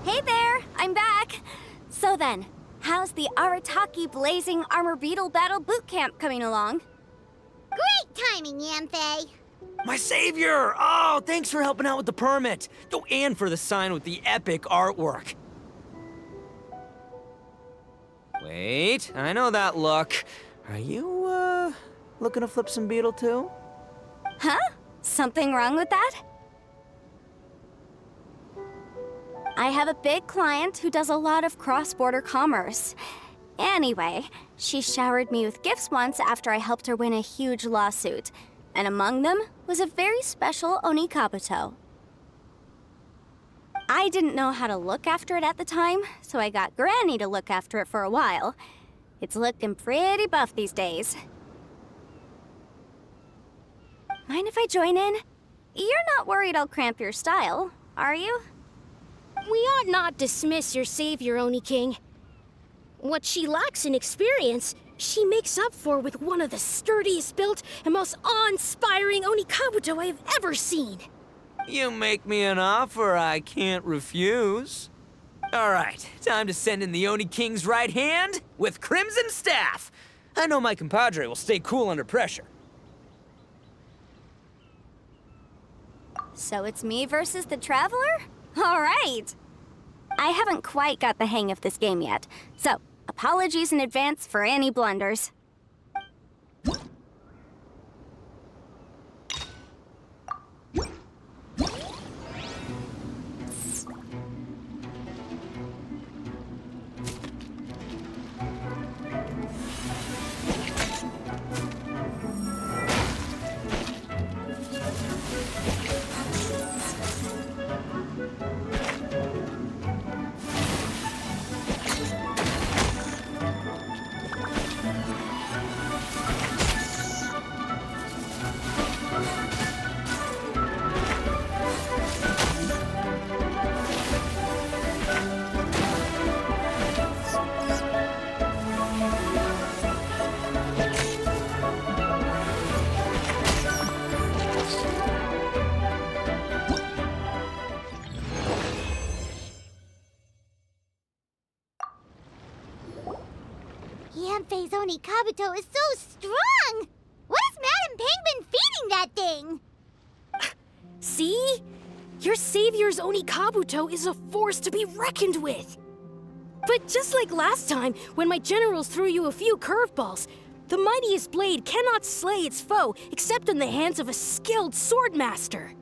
Hey there, I'm back. So then, how's the Arataki Blazing Armor Beetle Battle Boot Camp coming along? Great timing, Yanthe! My savior! Oh, thanks for helping out with the permit. Oh, and for the sign with the epic artwork. Wait, I know that look. Are you, looking to flip some beetle too? Huh? Something wrong with that? I have a big client who does a lot of cross-border commerce. Anyway, she showered me with gifts once after I helped her win a huge lawsuit. And among them was a very special Oni Kabuto. I didn't know how to look after it at the time, so I got Granny to look after it for a while. It's looking pretty buff these days. Mind if I join in? You're not worried I'll cramp your style, are you? We ought not dismiss your savior, Oni King. What she lacks in experience, she makes up for with one of the sturdiest built and most awe-inspiring Oni Kabuto I have ever seen. You make me an offer I can't refuse. All right, time to send in the Oni King's right hand with Crimson Staff. I know my compadre will stay cool under pressure. So it's me versus the Traveler? All right. I haven't quite got the hang of this game yet, so apologies in advance for any blunders. Yanfei's Oni Kabuto is so strong! What has Madame Ping been feeding that thing? See? Your savior's Oni Kabuto is a force to be reckoned with. But just like last time, when my generals threw you a few curveballs, the mightiest blade cannot slay its foe except in the hands of a skilled swordmaster.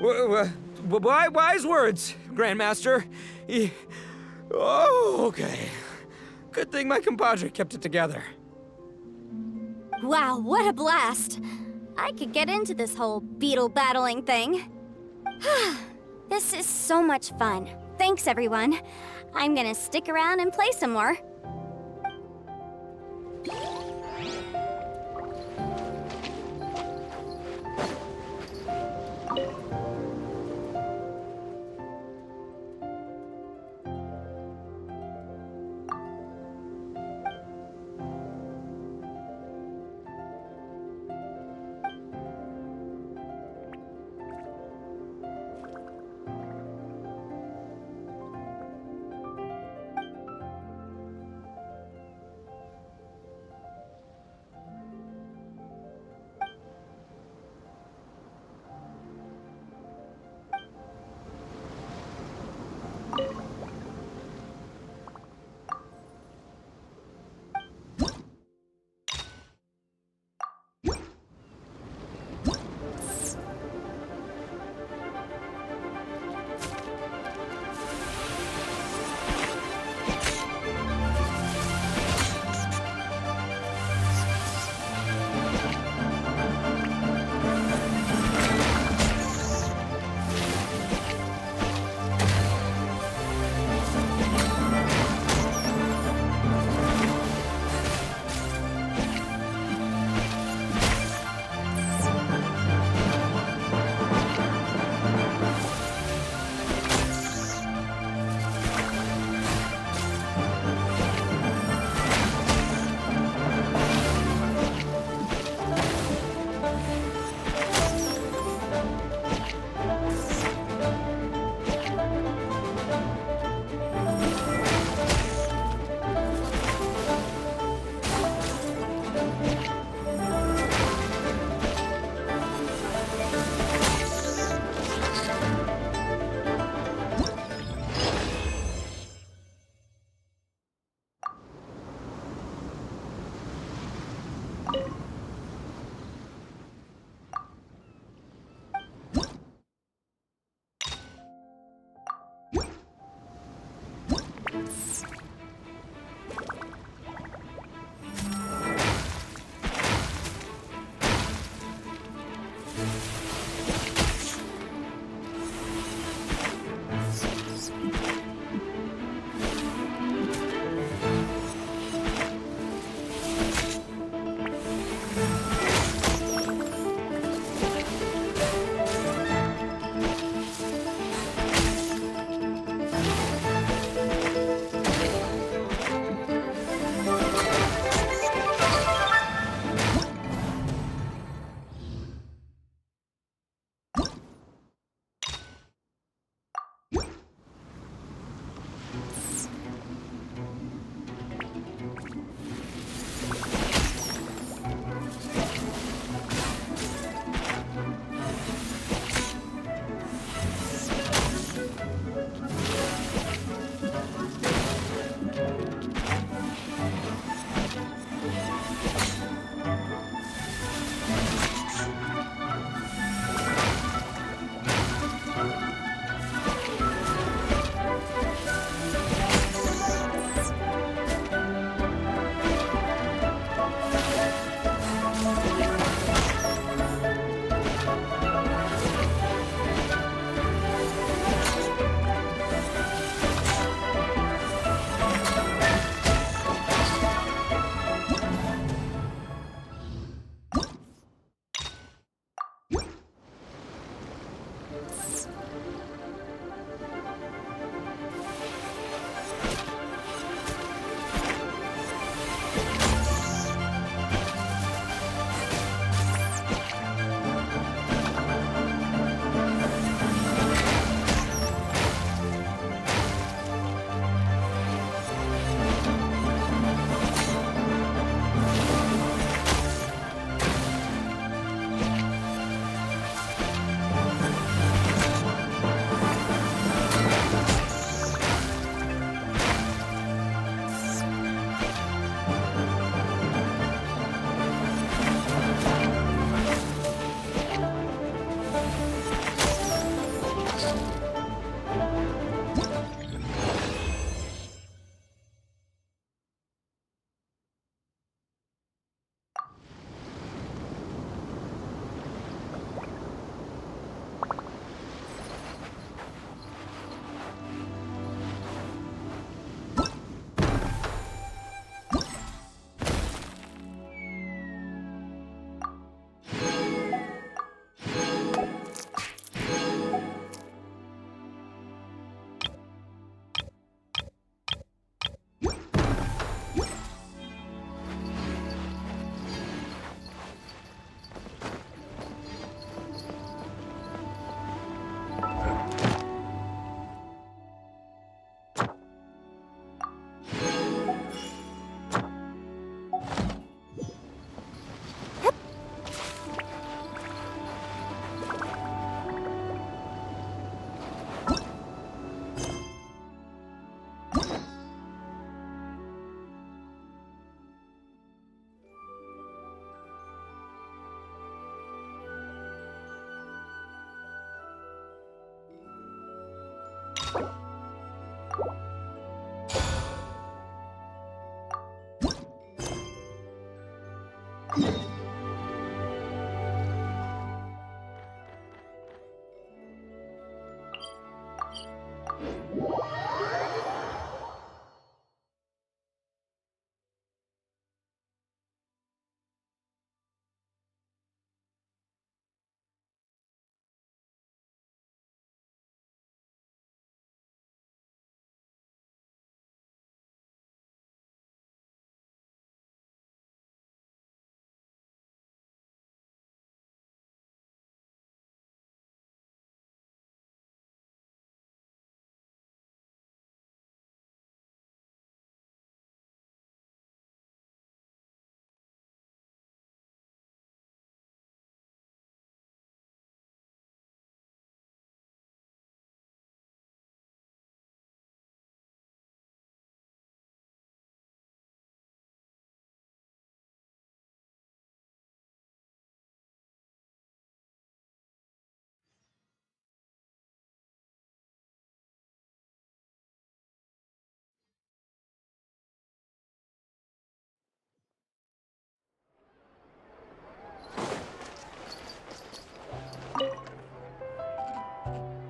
Wise words, Grandmaster. Oh, okay. Good thing my compadre kept it together. Wow, what a blast! I could get into this whole beetle battling thing. This is so much fun. Thanks, everyone. I'm gonna stick around and play some more.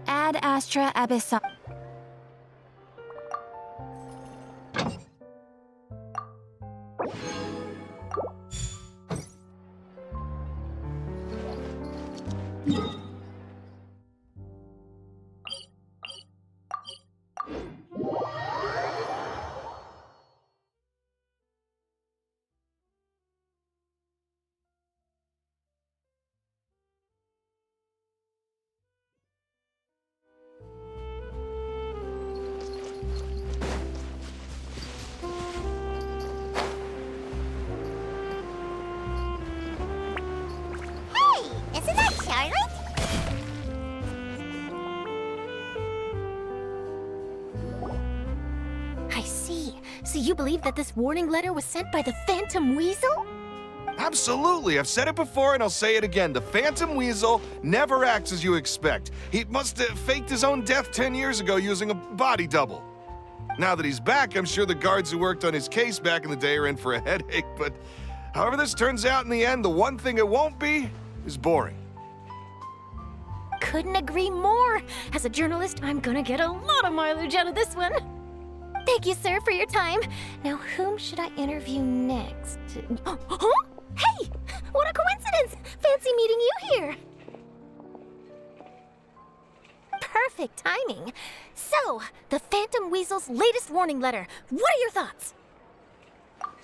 Ad Astra Abyssal. Hey, isn't that Charlotte? I see. So you believe that this warning letter was sent by the Phantom Weasel? Absolutely. I've said it before and I'll say it again. The Phantom Weasel never acts as you expect. He must have faked his own death 10 years ago using a body double. Now that he's back, I'm sure the guards who worked on his case back in the day are in for a headache, but however this turns out in the end, the one thing it won't be is boring. Couldn't agree more. As a journalist, I'm gonna get a lot of mileage out of this one. Thank you, sir, for your time. Now, whom should I interview next? Huh? Hey! What a coincidence! Fancy meeting you here. Perfect timing. So, the Phantom Weasel's latest warning letter. What are your thoughts?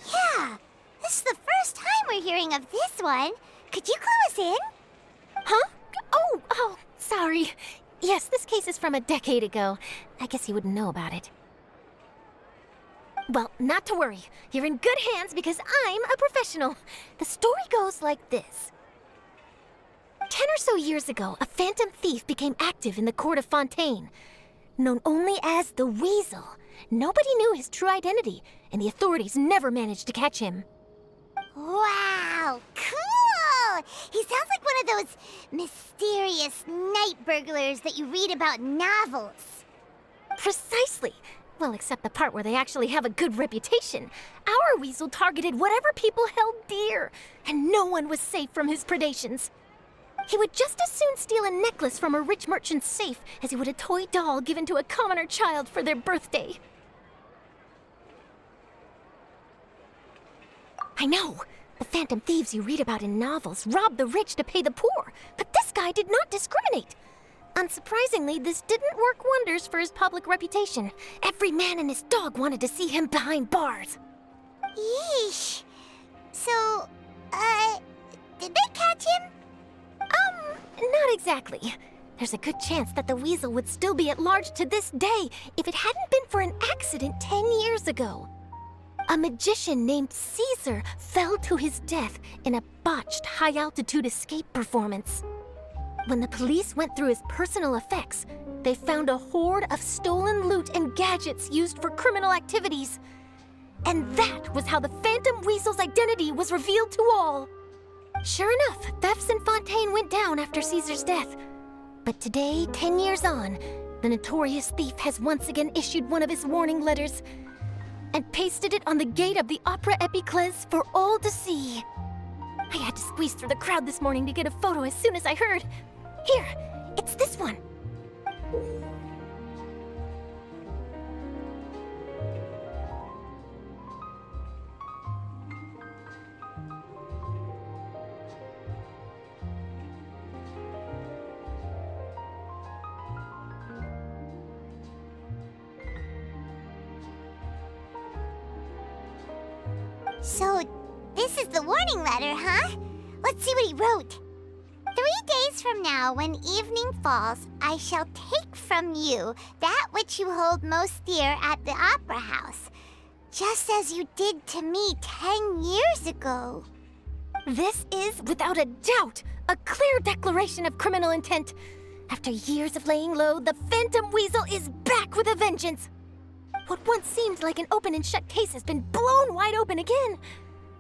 Yeah, this is the first time we're hearing of this one. Could you clue us in? Huh? Oh, sorry. Yes, this case is from a decade ago. I guess you wouldn't know about it. Well, not to worry. You're in good hands because I'm a professional. The story goes like this. 10 or so years ago, a phantom thief became active in the court of Fontaine. Known only as the Weasel, nobody knew his true identity, and the authorities never managed to catch him. Wow, cool! He sounds like one of those mysterious night burglars that you read about in novels. Precisely. Well, except the part where they actually have a good reputation. Our Weasel targeted whatever people held dear, and no one was safe from his predations. He would just as soon steal a necklace from a rich merchant's safe as he would a toy doll given to a commoner child for their birthday. I know. The phantom thieves you read about in novels rob the rich to pay the poor, but this guy did not discriminate. Unsurprisingly, this didn't work wonders for his public reputation. Every man and his dog wanted to see him behind bars. Yeesh. So, did they catch him? Not exactly. There's a good chance that the Weasel would still be at large to this day if it hadn't been for an accident 10 years ago. A magician named Caesar fell to his death in a botched high-altitude escape performance. When the police went through his personal effects, they found a hoard of stolen loot and gadgets used for criminal activities. And that was how the Phantom Weasel's identity was revealed to all. Sure enough, thefts in Fontaine went down after Caesar's death. But today, 10 years on, The notorious thief has once again issued one of his warning letters and pasted it on the gate of the Opera Epiclese for all to see. I had to squeeze through the crowd this morning to get a photo as soon as I heard. Here, it's this one. So, this is the warning letter, huh? Let's see what he wrote. 3 days from now, when evening falls, I shall take from you that which you hold most dear at the Opera House, just as you did to me 10 years ago. This is, without a doubt, a clear declaration of criminal intent. After years of laying low, the Phantom Weasel is back with a vengeance. What once seemed like an open and shut case has been blown wide open again.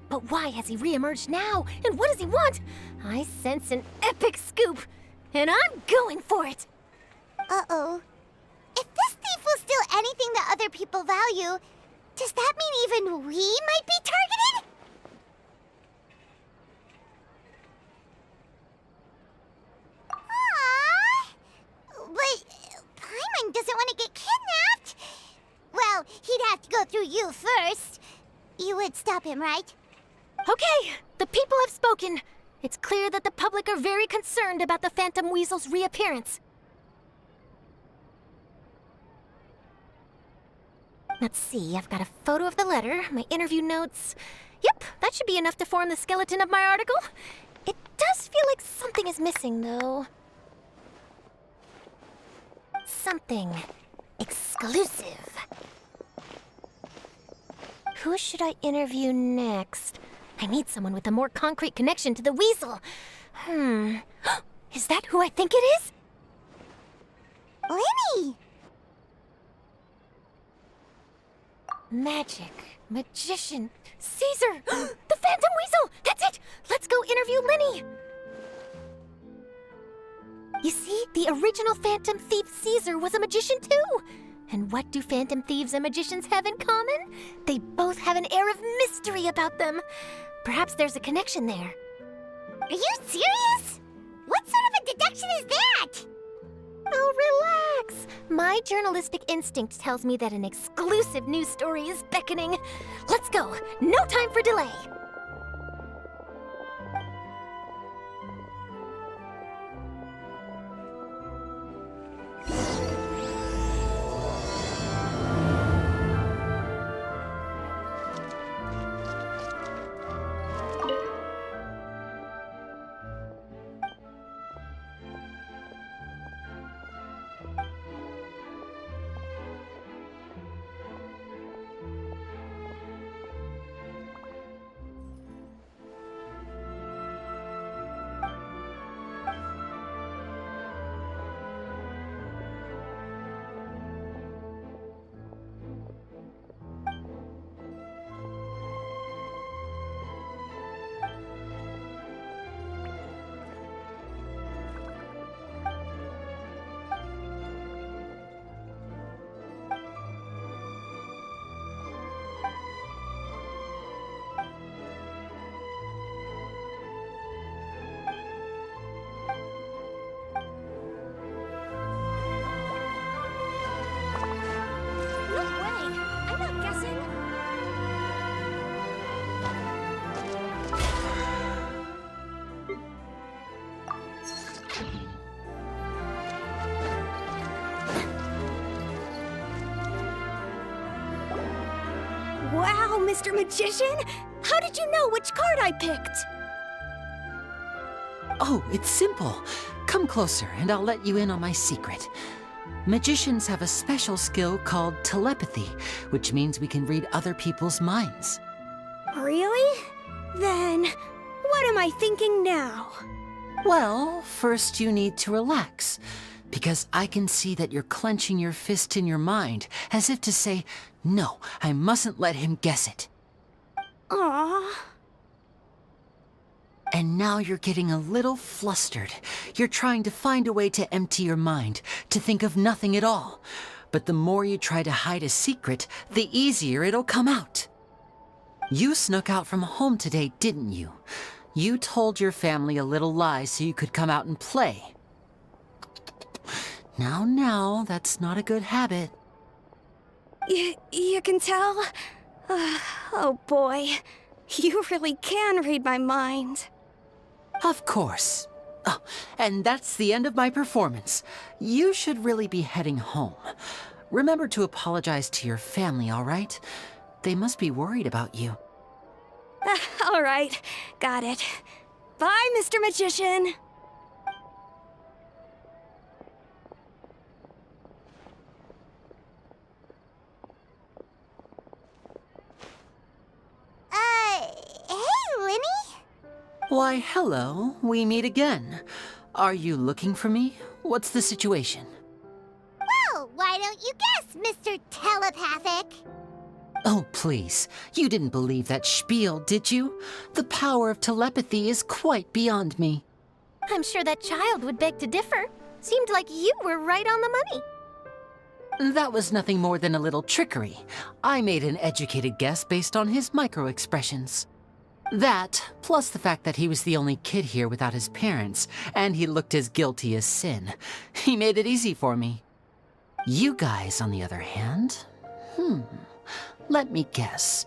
But why has he reemerged now? And what does he want? I sense an epic scoop, and I'm going for it. Uh-oh. If this thief will steal anything that other people value, does that mean even we might be targeted? Aww. But Paimon doesn't want to get kidnapped. Well, he'd have to go through you first. You would stop him, right? Okay, the people have spoken. It's clear that the public are very concerned about the Phantom Weasel's reappearance. Let's see, I've got a photo of the letter, my interview notes. Yep, that should be enough to form the skeleton of my article. It does feel like something is missing, though. Something exclusive. Who should I interview next? I need someone with a more concrete connection to the weasel. Is that who I think it is? Lyney! Magic, magician, Caesar! The Phantom Weasel! That's it! Let's go interview Lyney! You see, the original Phantom Thief Caesar was a magician too! And what do Phantom Thieves and magicians have in common? They both have an air of mystery about them. Perhaps there's a connection there. Are you serious? What sort of a deduction is that? Oh, relax. My journalistic instinct tells me that an exclusive news story is beckoning. Let's go. No time for delay. Wow, Mr. Magician! How did you know which card I picked? Oh, it's simple. Come closer and I'll let you in on my secret. Magicians have a special skill called telepathy, which means we can read other people's minds. Really? Then, what am I thinking now? Well, first you need to relax, because I can see that you're clenching your fist in your mind, as if to say, no, I mustn't let him guess it. Aww. And now you're getting a little flustered. You're trying to find a way to empty your mind, to think of nothing at all. But the more you try to hide a secret, the easier it'll come out. You snuck out from home today, didn't you? You told your family a little lie so you could come out and play. Now, that's not a good habit. You can tell? Oh boy, you really can read my mind. Of course. Oh, and that's the end of my performance. You should really be heading home. Remember to apologize to your family, all right? They must be worried about you. All right, got it. Bye, Mr. Magician. Hey, Lyney? Why, hello. We meet again. Are you looking for me? What's the situation? Well, why don't you guess, Mr. Telepathic? Oh, please. You didn't believe that spiel, did you? The power of telepathy is quite beyond me. I'm sure that child would beg to differ. Seemed like you were right on the money. That was nothing more than a little trickery. I made an educated guess based on his micro-expressions. That, plus the fact that he was the only kid here without his parents, and he looked as guilty as sin. He made it easy for me. You guys, on the other hand, let me guess.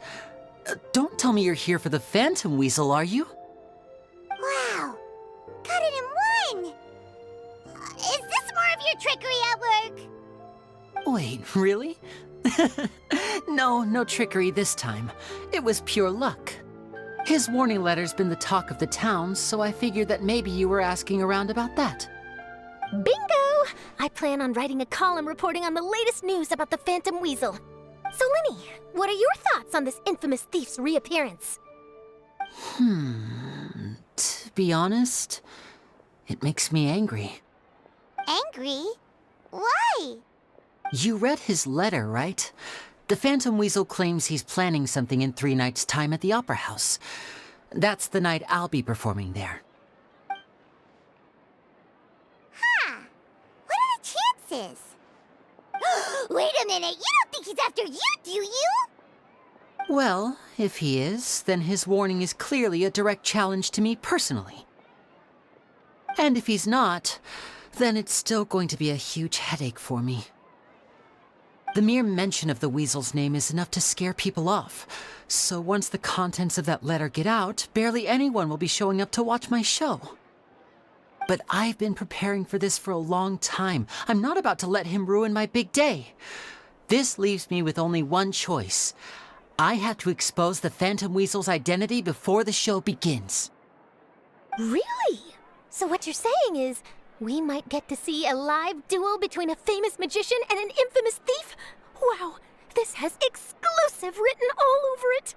Don't tell me you're here for the Phantom Weasel, are you? Wow, got it in one! Is this more of your trickery at work? Wait, really? No trickery this time. It was pure luck. His warning letter's been the talk of the town, so I figured that maybe you were asking around about that. Bingo! I plan on writing a column reporting on the latest news about the Phantom Weasel. So, Lyney, what are your thoughts on this infamous thief's reappearance? To be honest, it makes me angry. Angry? Why? You read his letter, right? The Phantom Weasel claims he's planning something in 3 nights' time at the Opera House. That's the night I'll be performing there. Huh. What are the chances? Wait a minute, you don't think he's after you, do you? Well, if he is, then his warning is clearly a direct challenge to me personally. And if he's not, then it's still going to be a huge headache for me. The mere mention of the Weasel's name is enough to scare people off. So once the contents of that letter get out, barely anyone will be showing up to watch my show. But I've been preparing for this for a long time. I'm not about to let him ruin my big day. This leaves me with only one choice. I have to expose the Phantom Weasel's identity before the show begins. Really? So what you're saying is, we might get to see a live duel between a famous magician and an infamous thief? Wow, this has exclusive written all over it.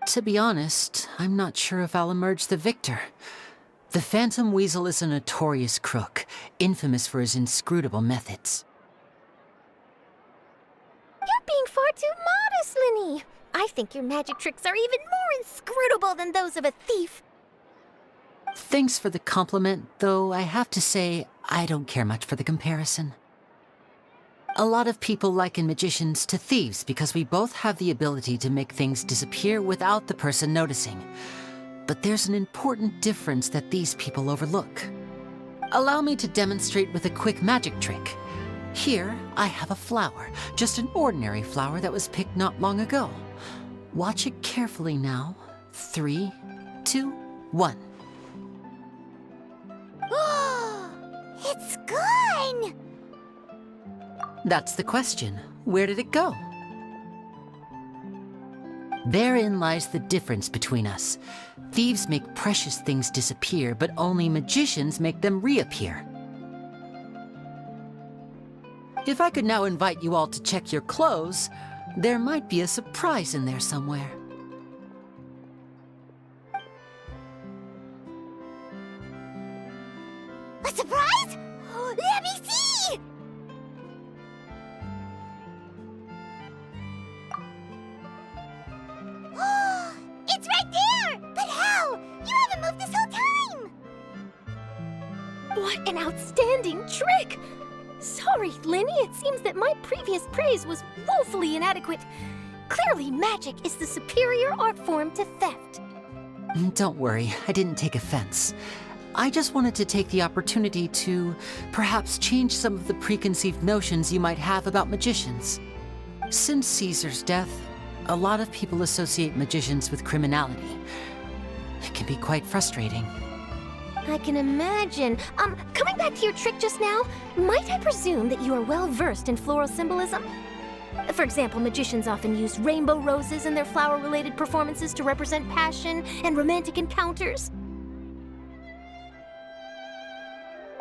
To be honest, I'm not sure if I'll emerge the victor. The Phantom Weasel is a notorious crook, infamous for his inscrutable methods. You're being far too modest, Lyney. I think your magic tricks are even more inscrutable than those of a thief. Thanks for the compliment, though I have to say I don't care much for the comparison. A lot of people liken magicians to thieves because we both have the ability to make things disappear without the person noticing. But there's an important difference that these people overlook. Allow me to demonstrate with a quick magic trick. Here, I have a flower, just an ordinary flower that was picked not long ago. Watch it carefully now. 3, 2, 1. It's gone! That's the question. Where did it go? Therein lies the difference between us. Thieves make precious things disappear, but only magicians make them reappear. If I could now invite you all to check your clothes, there might be a surprise in there somewhere. A surprise? Let me see! It's right there! But how? You haven't moved What an outstanding trick! Sorry, Lyney, it seems that my previous praise was woefully inadequate. Clearly, magic is the superior art form to theft. Don't worry, I didn't take offense. I just wanted to take the opportunity to perhaps change some of the preconceived notions you might have about magicians. Since Caesar's death, a lot of people associate magicians with criminality. It can be quite frustrating. I can imagine. Coming back to your trick just now, might I presume that you are well versed in floral symbolism? For example, magicians often use rainbow roses in their flower-related performances to represent passion and romantic encounters.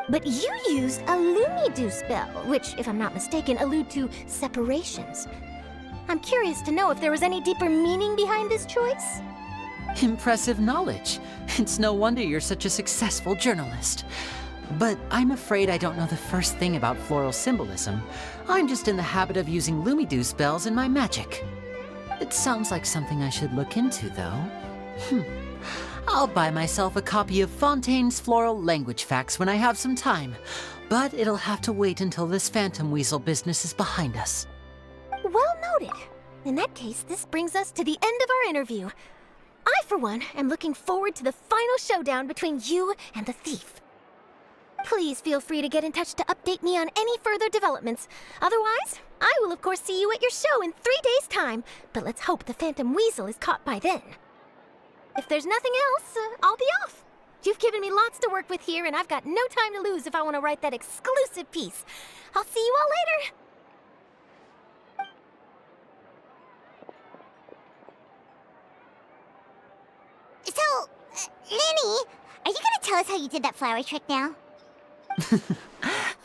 But you used a Lumidu spell, which, if I'm not mistaken, allude to separations. I'm curious to know if there was any deeper meaning behind this choice? Impressive knowledge. It's no wonder you're such a successful journalist. But I'm afraid I don't know the first thing about floral symbolism. I'm just in the habit of using Lumidu spells in my magic. It sounds like something I should look into, though. I'll buy myself a copy of Fontaine's Floral Language Facts when I have some time. But it'll have to wait until this phantom weasel business is behind us. Well noted. In that case, this brings us to the end of our interview. I, for one, am looking forward to the final showdown between you and the thief. Please feel free to get in touch to update me on any further developments. Otherwise, I will of course see you at your show in 3 days' time, but let's hope the Phantom Weasel is caught by then. If there's nothing else, I'll be off. You've given me lots to work with here, and I've got no time to lose if I want to write that exclusive piece. I'll see you all later. So, Lyney, are you gonna tell us how you did that flower trick now?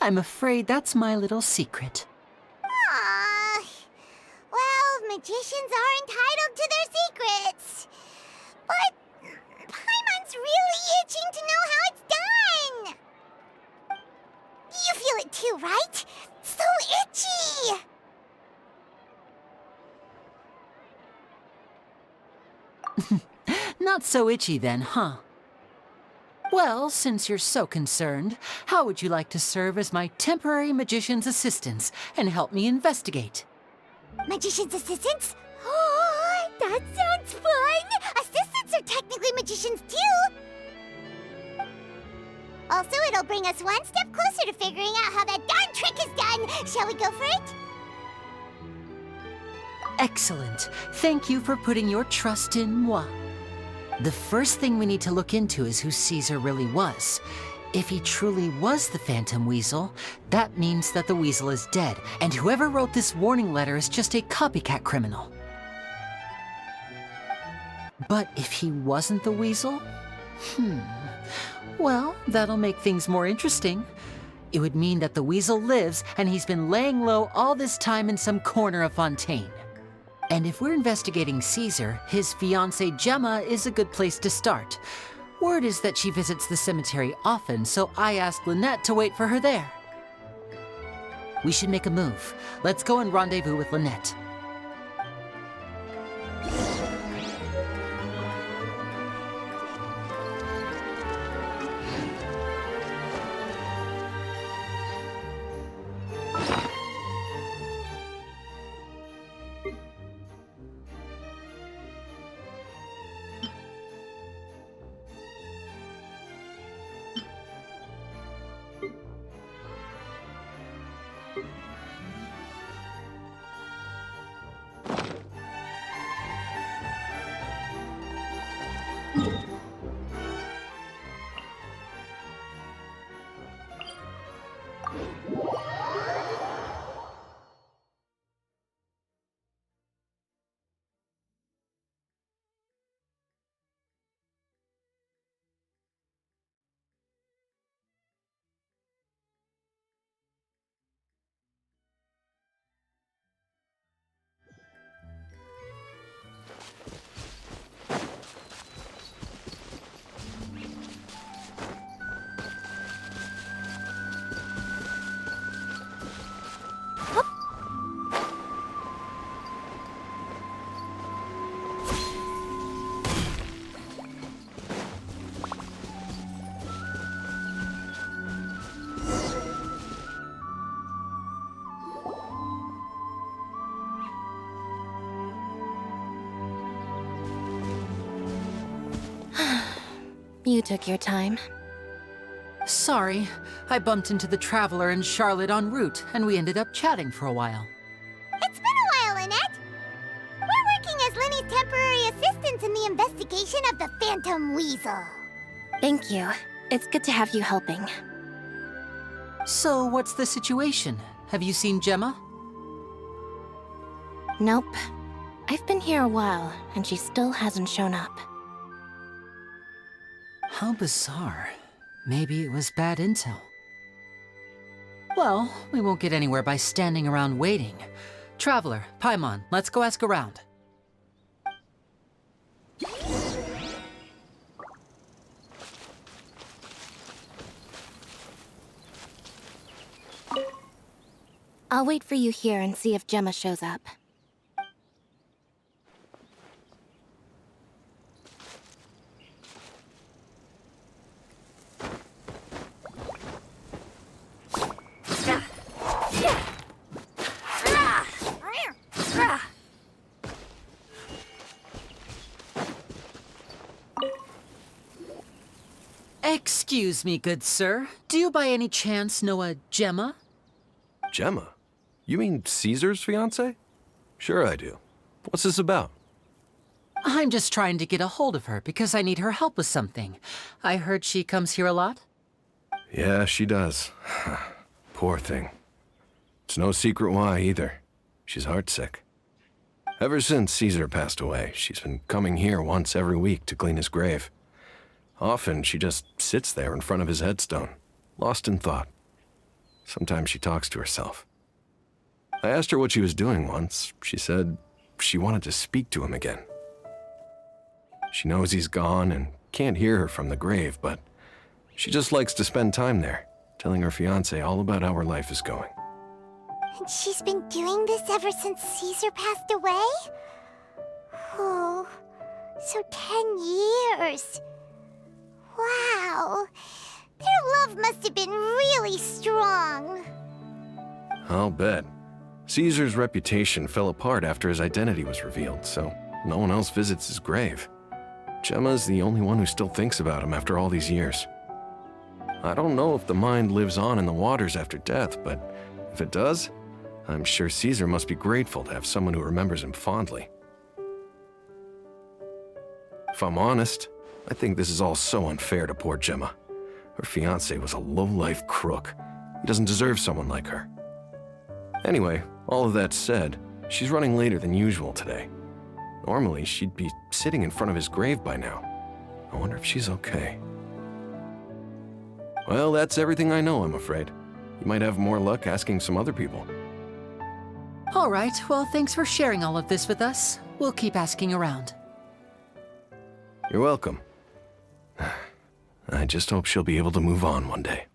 I'm afraid that's my little secret. Aww. Well, magicians are entitled to their secrets. But Paimon's really itching to know how it's done. You feel it too, right? So itchy. Not so itchy then, huh? Well, since you're so concerned, how would you like to serve as my temporary magician's assistants and help me investigate? Magician's assistants? Oh, that sounds fun! Assistants are technically magicians too! Also, it'll bring us one step closer to figuring out how that darn trick is done! Shall we go for it? Excellent. Thank you for putting your trust in moi. The first thing we need to look into is who Caesar really was. If he truly was the Phantom Weasel, that means that the weasel is dead, and whoever wrote this warning letter is just a copycat criminal. But if he wasn't the weasel? Well, that'll make things more interesting. It would mean that the weasel lives, and he's been laying low all this time in some corner of Fontaine. And if we're investigating Caesar, his fiancée Gemma is a good place to start. Word is that she visits the cemetery often, so I asked Lynette to wait for her there. We should make a move. Let's go and rendezvous with Lynette. You took your time. Sorry, I bumped into the Traveler and Charlotte en route, and we ended up chatting for a while. It's been a while, Lynette. We're working as Lyney's temporary assistants in the investigation of the Phantom Weasel. Thank you. It's good to have you helping. So, what's the situation? Have you seen Gemma? Nope. I've been here a while, and she still hasn't shown up. How bizarre. Maybe it was bad intel. Well, we won't get anywhere by standing around waiting. Traveler, Paimon, let's go ask around. I'll wait for you here and see if Gemma shows up. Excuse me, good sir. Do you by any chance know a Gemma? Gemma? You mean Caesar's fiancée? Sure I do. What's this about? I'm just trying to get a hold of her because I need her help with something. I heard she comes here a lot. Yeah, she does. Poor thing. It's no secret why either. She's heartsick. Ever since Caesar passed away, she's been coming here once every week to clean his grave. Often she just sits there in front of his headstone, lost in thought. Sometimes she talks to herself. I asked her what she was doing once. She said she wanted to speak to him again. She knows he's gone and can't hear her from the grave, but she just likes to spend time there, telling her fiancé all about how her life is going. And she's been doing this ever since Caesar passed away? Oh, so 10 years. Wow. Their love must have been really strong. I'll bet. Caesar's reputation fell apart after his identity was revealed, so no one else visits his grave. Gemma's the only one who still thinks about him after all these years. I don't know if the mind lives on in the waters after death, but if it does, I'm sure Caesar must be grateful to have someone who remembers him fondly. If I'm honest, I think this is all so unfair to poor Gemma. Her fiancé was a low-life crook. He doesn't deserve someone like her. Anyway, all of that said, she's running later than usual today. Normally, she'd be sitting in front of his grave by now. I wonder if she's okay. Well, that's everything I know, I'm afraid. You might have more luck asking some other people. All right, well, thanks for sharing all of this with us. We'll keep asking around. You're welcome. I just hope she'll be able to move on one day.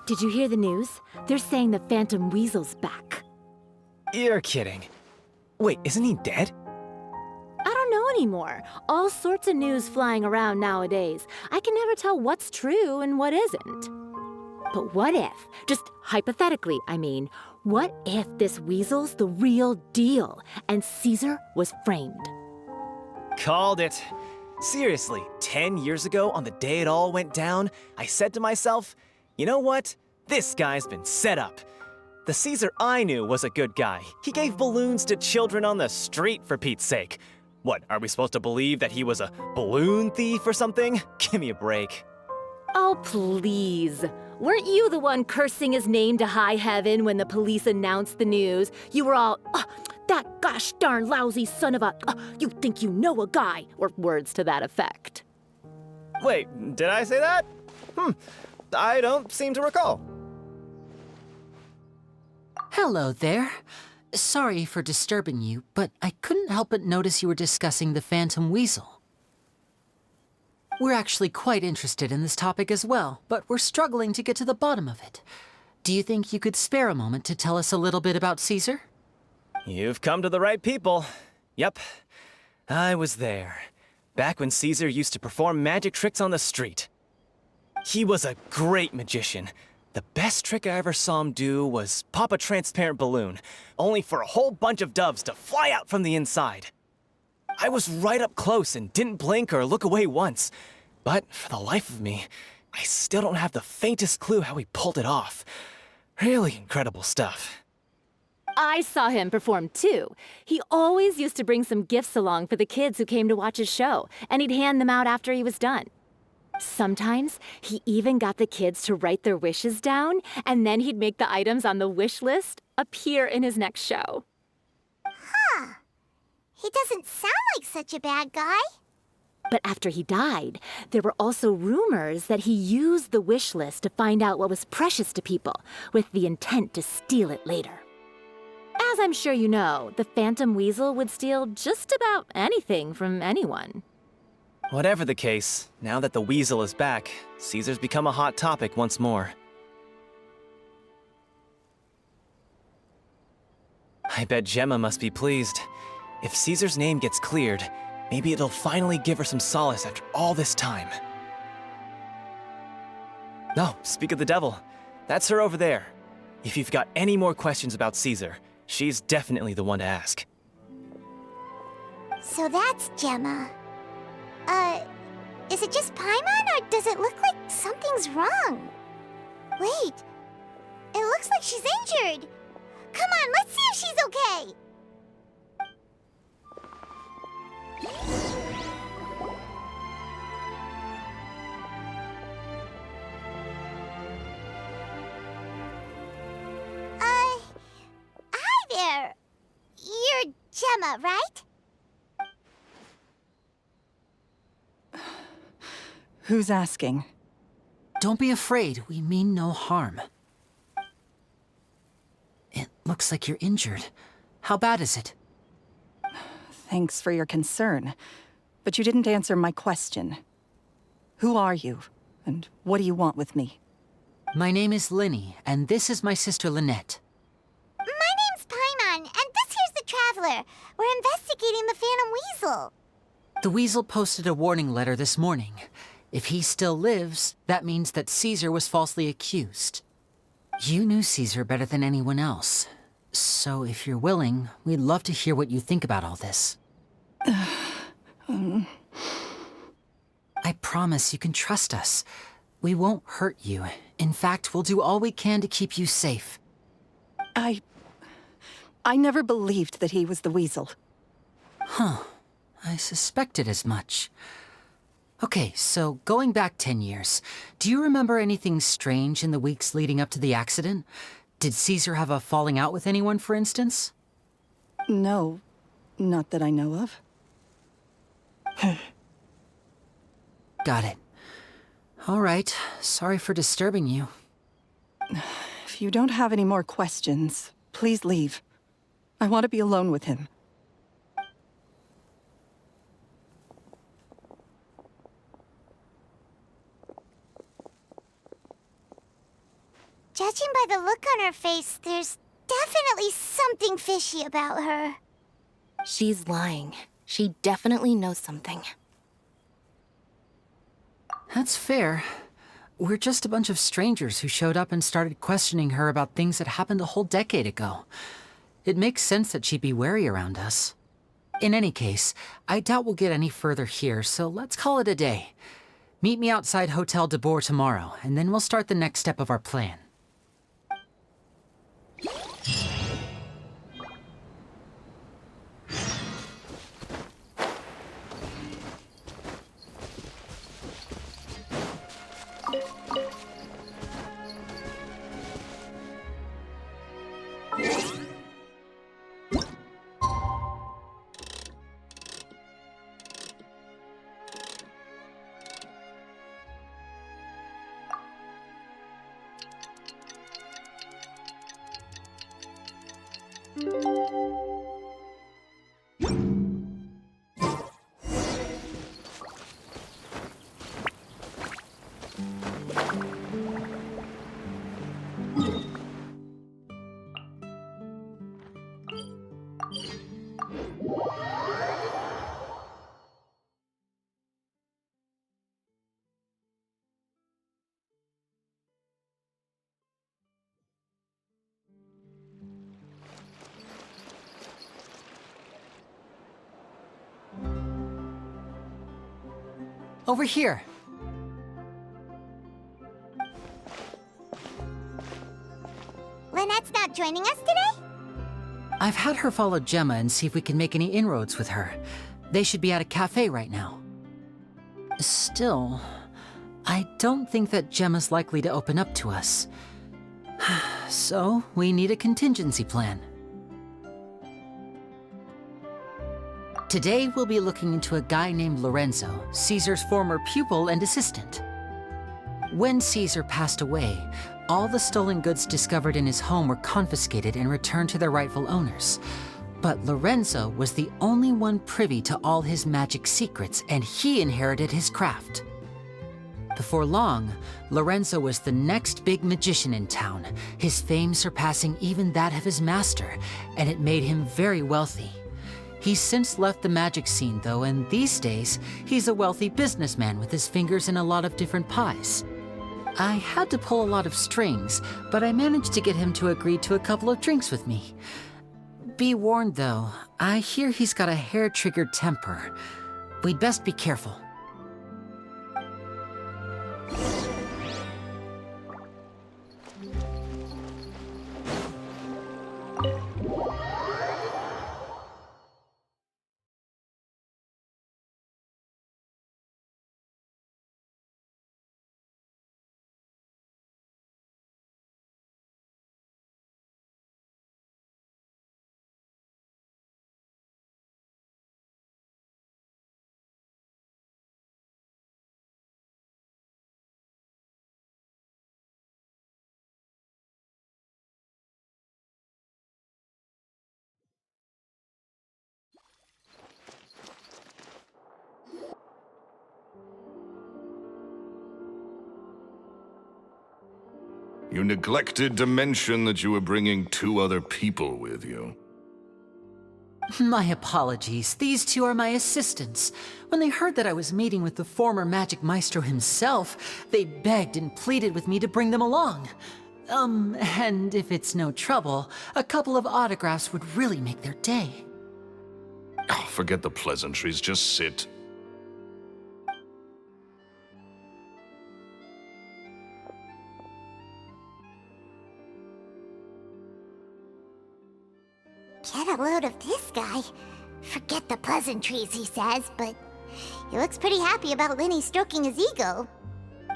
Did you hear the news? They're saying the Phantom Weasel's back. You're kidding. Wait, isn't he dead? I don't know anymore. All sorts of news flying around nowadays. I can never tell what's true and what isn't. But what if, just hypothetically, I mean, what if this weasel's the real deal and Caesar was framed? Called it. Seriously, 10 years ago, on the day it all went down, I said to myself, you know what? This guy's been set up. The Caesar I knew was a good guy. He gave balloons to children on the street, for Pete's sake. What, are we supposed to believe that he was a balloon thief or something? Give me a break. Oh, please. Weren't you the one cursing his name to high heaven when the police announced the news? You were all, that gosh darn lousy son of a, you think you know a guy, or words to that effect. Wait, did I say that? I don't seem to recall. Hello there. Sorry for disturbing you, but I couldn't help but notice you were discussing the Phantom Weasel. We're actually quite interested in this topic as well, but we're struggling to get to the bottom of it. Do you think you could spare a moment to tell us a little bit about Caesar? You've come to the right people. Yep, I was there. Back when Caesar used to perform magic tricks on the street. He was a great magician, The best trick I ever saw him do was pop a transparent balloon, only for a whole bunch of doves to fly out from the inside. I was right up close and didn't blink or look away once, but for the life of me, I still don't have the faintest clue how he pulled it off. Really incredible stuff. I saw him perform too. He always used to bring some gifts along for the kids who came to watch his show, and he'd hand them out after he was done. Sometimes he even got the kids to write their wishes down, and then he'd make the items on the wish list appear in his next show. Huh. He doesn't sound like such a bad guy. But after he died, there were also rumors that he used the wish list to find out what was precious to people, with the intent to steal it later. As I'm sure you know, the Phantom Weasel would steal just about anything from anyone. Whatever the case, now that the weasel is back, Caesar's become a hot topic once more. I bet Gemma must be pleased. If Caesar's name gets cleared, maybe it'll finally give her some solace after all this time. No, speak of the devil. That's her over there. If you've got any more questions about Caesar, she's definitely the one to ask. So that's Gemma. Is it just Paimon, or does it look like something's wrong? Wait, it looks like she's injured. Come on, let's see if she's okay. Hi there. You're Gemma, right? Who's asking? Don't be afraid, we mean no harm. It looks like you're injured. How bad is it? Thanks for your concern, but you didn't answer my question. Who are you, and what do you want with me? My name is Lyney, and this is my sister Lynette. My name's Paimon, and this here's the Traveler. We're investigating the Phantom Weasel. The Weasel posted a warning letter this morning. If he still lives, that means that Caesar was falsely accused. You knew Caesar better than anyone else. So if you're willing, we'd love to hear what you think about all this. I promise you can trust us. We won't hurt you. In fact, we'll do all we can to keep you safe. I never believed that he was the Weasel. Huh. I suspected as much. Okay, so going back 10 years, do you remember anything strange in the weeks leading up to the accident? Did Caesar have a falling out with anyone, for instance? No, not that I know of. Got it. All right, sorry for disturbing you. If you don't have any more questions, please leave. I want to be alone with him. Judging by the look on her face, there's definitely something fishy about her. She's lying. She definitely knows something. That's fair. We're just a bunch of strangers who showed up and started questioning her about things that happened a whole decade ago. It makes sense that she'd be wary around us. In any case, I doubt we'll get any further here, so let's call it a day. Meet me outside Hotel de Boer tomorrow, and then we'll start the next step of our plan. over here. Lynette's not joining us today? I've had her follow Gemma and see if we can make any inroads with her. They should be at a cafe right now. Still, I don't think that Gemma's likely to open up to us. So, we need a contingency plan. Today, we'll be looking into a guy named Lorenzo, Caesar's former pupil and assistant. When Caesar passed away, all the stolen goods discovered in his home were confiscated and returned to their rightful owners. But Lorenzo was the only one privy to all his magic secrets, and he inherited his craft. Before long, Lorenzo was the next big magician in town, his fame surpassing even that of his master, and it made him very wealthy. He's since left the magic scene though, and these days, he's a wealthy businessman with his fingers in a lot of different pies. I had to pull a lot of strings, but I managed to get him to agree to a couple of drinks with me. Be warned though, I hear he's got a hair-triggered temper. We'd best be careful. You neglected to mention that you were bringing 2 other people with you. My apologies. These 2 are my assistants. When they heard that I was meeting with the former magic maestro himself, they begged and pleaded with me to bring them along. And if it's no trouble, a couple of autographs would really make their day. Oh, forget the pleasantries, just sit. Get a load of this guy. Forget the pleasantries, he says, but he looks pretty happy about Lyney stroking his ego.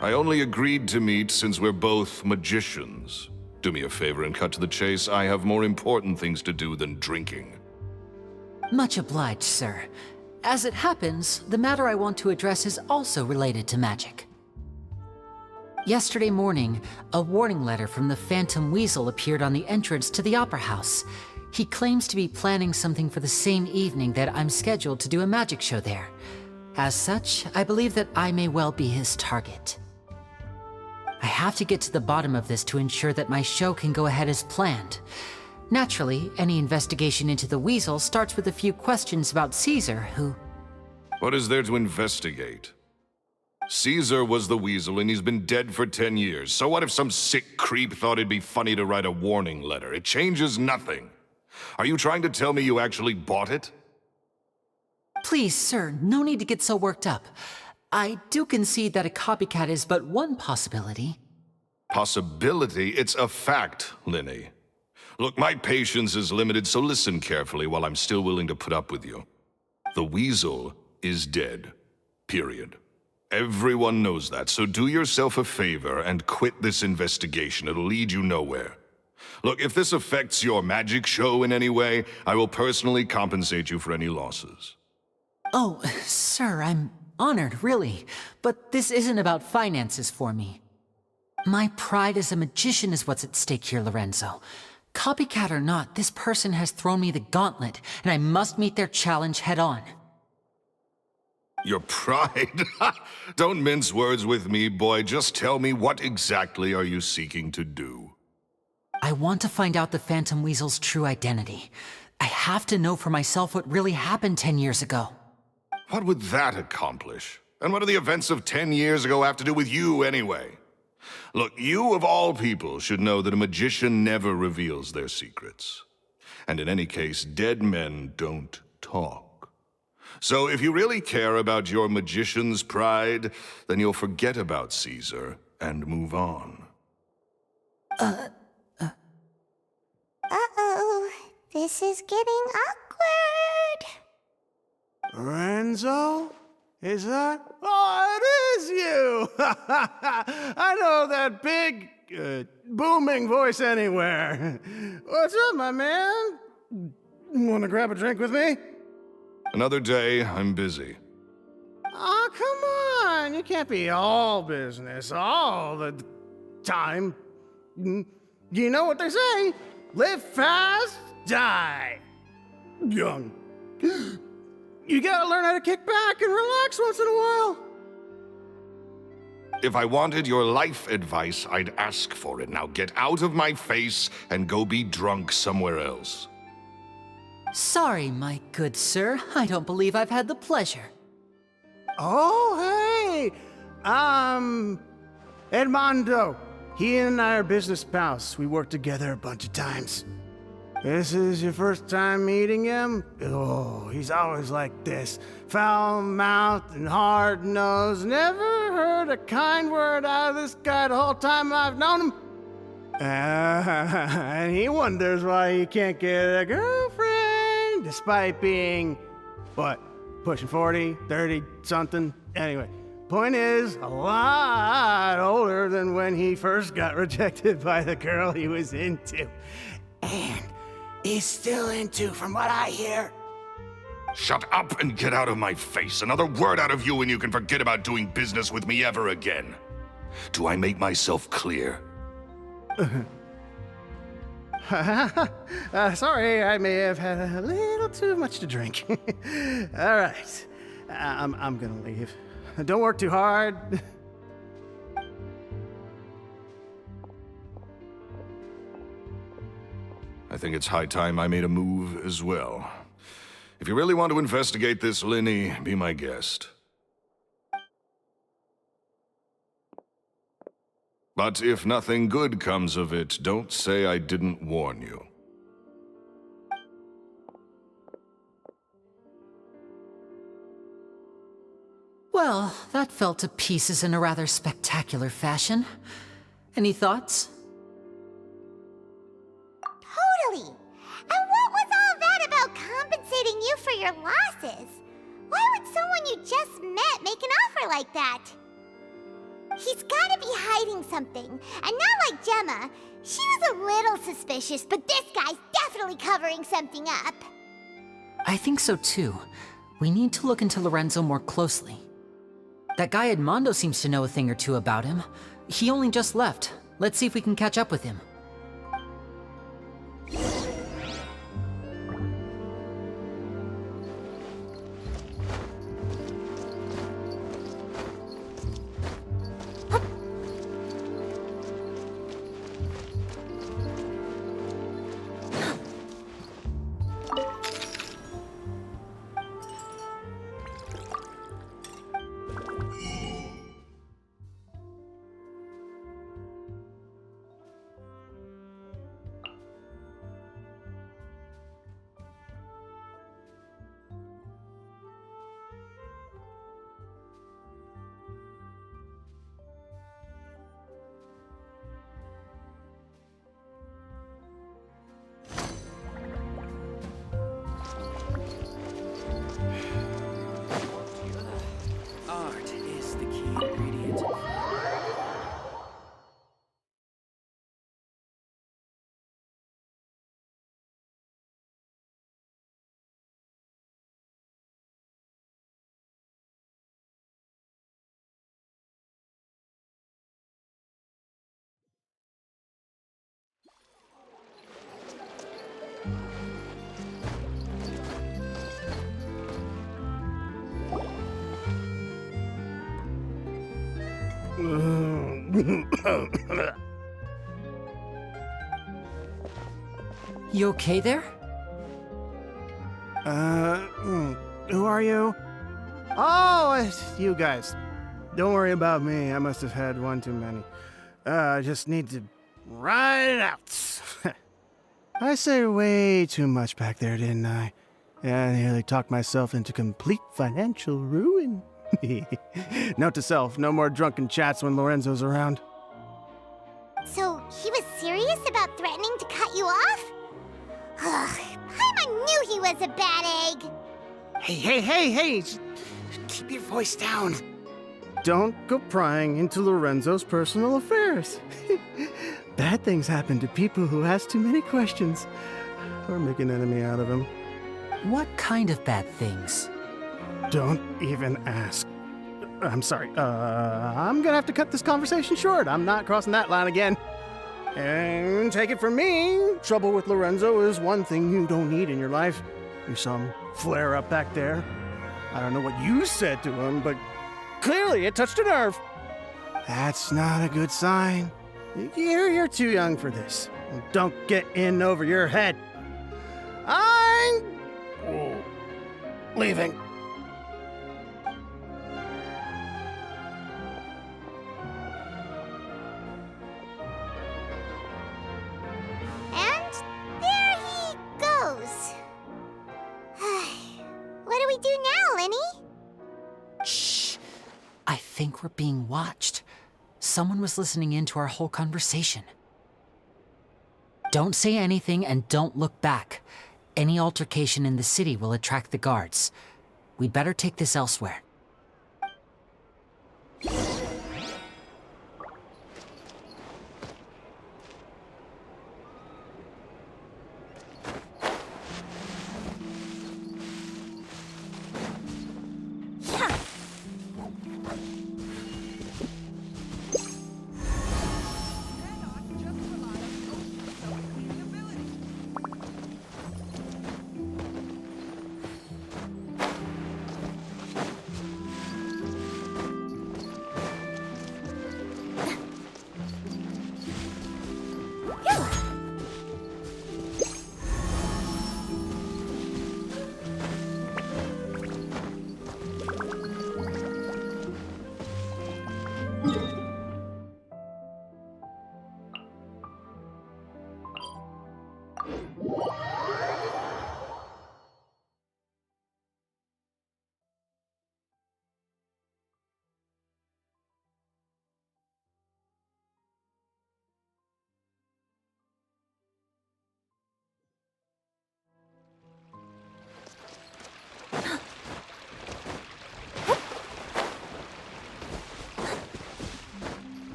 I only agreed to meet since we're both magicians. Do me a favor and cut to the chase. I have more important things to do than drinking. Much obliged, sir. As it happens, the matter I want to address is also related to magic. Yesterday morning, a warning letter from the Phantom Weasel appeared on the entrance to the Opera House. He claims to be planning something for the same evening that I'm scheduled to do a magic show there. As such, I believe that I may well be his target. I have to get to the bottom of this to ensure that my show can go ahead as planned. Naturally, any investigation into the Weasel starts with a few questions about Caesar, who... What is there to investigate? Caesar was the Weasel and he's been dead for 10 years. So what if some sick creep thought it'd be funny to write a warning letter? It changes nothing. Are you trying to tell me you actually bought it? Please, sir, no need to get so worked up. I do concede that a copycat is but one possibility. Possibility? It's a fact, Lyney. Look, my patience is limited, so listen carefully while I'm still willing to put up with you. The Weasel is dead. Period. Everyone knows that, so do yourself a favor and quit this investigation. It'll lead you nowhere. Look, if this affects your magic show in any way, I will personally compensate you for any losses. Oh, sir, I'm honored, really. But this isn't about finances for me. My pride as a magician is what's at stake here, Lorenzo. Copycat or not, this person has thrown me the gauntlet, and I must meet their challenge head on. Your pride? Don't mince words with me, boy. Just tell me, what exactly are you seeking to do? I want to find out the Phantom Weasel's true identity. I have to know for myself what really happened 10 years ago. What would that accomplish? And what do the events of 10 years ago have to do with you, anyway? Look, you of all people should know that a magician never reveals their secrets. And in any case, dead men don't talk. So if you really care about your magician's pride, then you'll forget about Caesar and move on. Uh-oh. This is getting awkward. Renzo? Is that? Oh, it is you! I know that big, booming voice anywhere. What's up, my man? Want to grab a drink with me? Another day, I'm busy. Oh, come on! You can't be all business all the time. You know what they say? Live fast, die young. You gotta learn how to kick back and relax once in a while. If I wanted your life advice, I'd ask for it. Now get out of my face and go be drunk somewhere else. Sorry, my good sir. I don't believe I've had the pleasure. Oh, hey! Edmondo. He and I are business pals. We worked together a bunch of times. This is your first time meeting him? Oh, he's always like this. Foul-mouthed and hard-nosed. Never heard a kind word out of this guy the whole time I've known him. And he wonders why he can't get a girlfriend, despite being, what, pushing 40, 30, something? Anyway, point is, a lot older than when he first got rejected by the girl he was into. And he's still into, from what I hear. Shut up and get out of my face. Another word out of you and you can forget about doing business with me ever again. Do I make myself clear? Sorry, I may have had a little too much to drink. All right, I'm gonna leave. Don't work too hard. I think it's high time I made a move as well. If you really want to investigate this, Lyney, be my guest. But if nothing good comes of it, don't say I didn't warn you. Well, that fell to pieces in a rather spectacular fashion. Any thoughts? Totally. And what was all that about compensating you for your losses? Why would someone you just met make an offer like that? He's gotta be hiding something. And not like Gemma. She was a little suspicious, but this guy's definitely covering something up. I think so too. We need to look into Lorenzo more closely. That guy Edmondo seems to know a thing or two about him. He only just left. Let's see if we can catch up with him. Art is the key ingredient. You okay there? Who are you? Oh, it's you guys. Don't worry about me. I must have had one too many. I just need to ride it out. I said way too much back there, didn't I? Yeah, I nearly talked myself into complete financial ruin. Note to self, no more drunken chats when Lorenzo's around. So, he was serious about threatening to cut you off? Ugh, Paimon knew he was a bad egg! Hey! Keep your voice down. Don't go prying into Lorenzo's personal affairs. Bad things happen to people who ask too many questions, or make an enemy out of him. What kind of bad things? Don't even ask. I'm sorry, I'm gonna have to cut this conversation short. I'm not crossing that line again. And take it from me, trouble with Lorenzo is one thing you don't need in your life. There's some flare-up back there. I don't know what you said to him, but clearly it touched a nerve. That's not a good sign. You're too young for this. Don't get in over your head. I'm leaving. And there he goes. What do we do now, Lyney? Shh. I think we're being watched. Someone was listening in to our whole conversation. Don't say anything and don't look back. Any altercation in the city will attract the guards. We'd better take this elsewhere.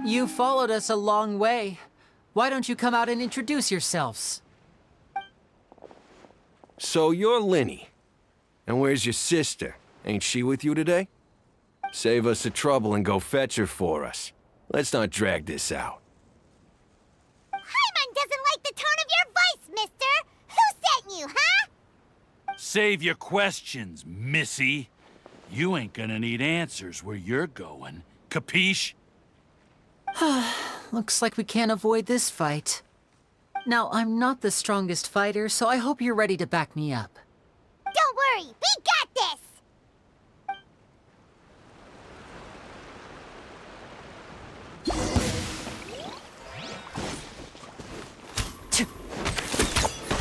You followed us a long way. Why don't you come out and introduce yourselves? So you're Lyney. And where's your sister? Ain't she with you today? Save us the trouble and go fetch her for us. Let's not drag this out. Paimon doesn't like the tone of your voice, mister! Who sent you, huh? Save your questions, missy. You ain't gonna need answers where you're going. Capiche? Looks like we can't avoid this fight. Now, I'm not the strongest fighter, so I hope you're ready to back me up. Don't worry, we got this!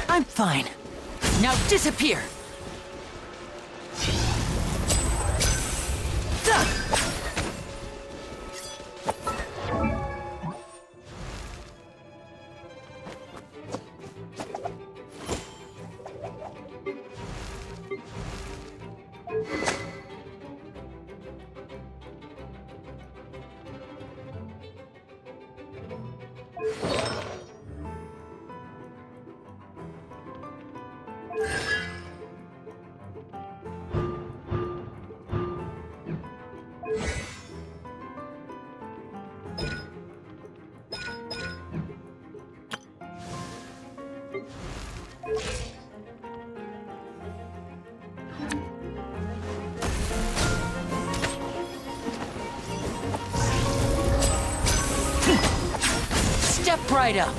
I'm fine. Now disappear! Step right up.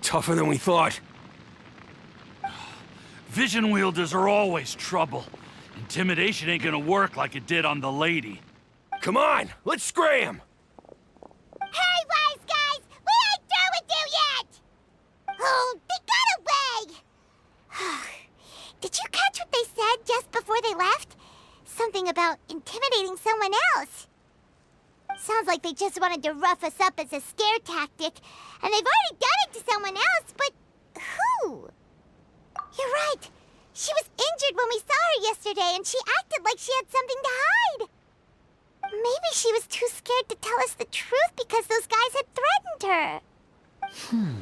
Tougher than we thought. Vision wielders are always trouble. Intimidation ain't gonna work like it did on the lady. Come on, let's scram! Hey, wise guys! We ain't through with you yet! Oh, they got away! Did you catch what they said just before they left? Something about intimidating someone else. Sounds like they just wanted to rough us up as a scare tactic, and they've already done it to someone else, but who? You're right. She was injured when we saw her yesterday, and she acted like she had something to hide. Maybe she was too scared to tell us the truth because those guys had threatened her.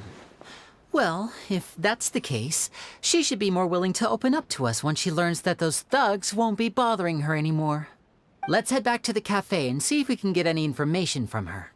Well, if that's the case, she should be more willing to open up to us once she learns that those thugs won't be bothering her anymore. Let's head back to the cafe and see if we can get any information from her.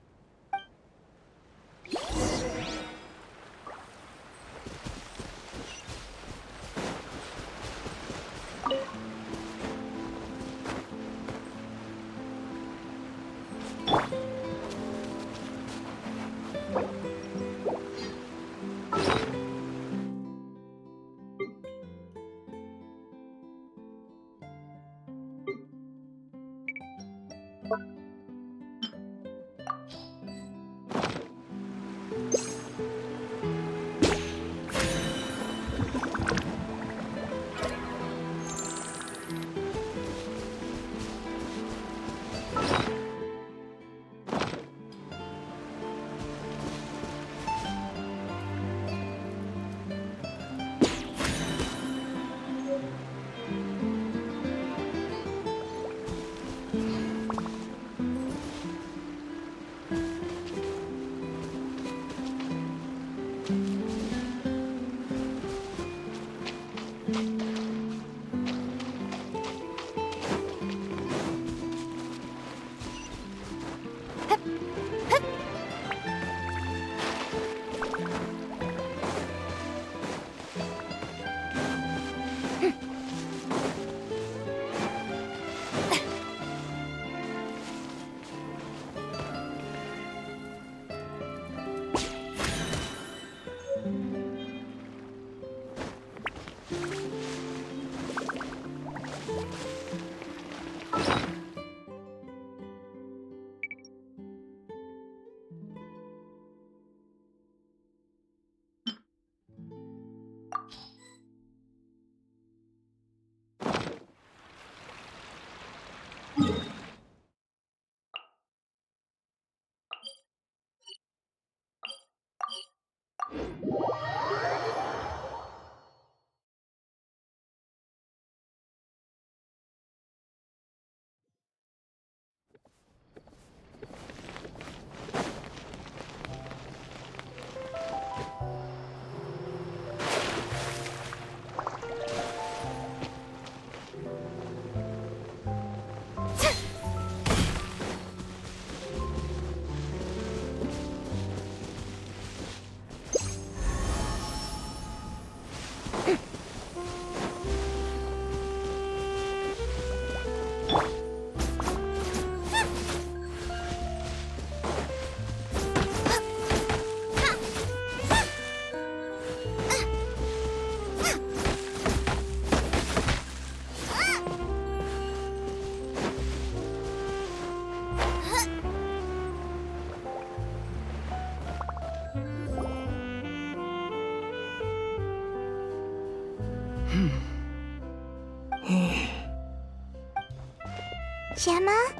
Gemma?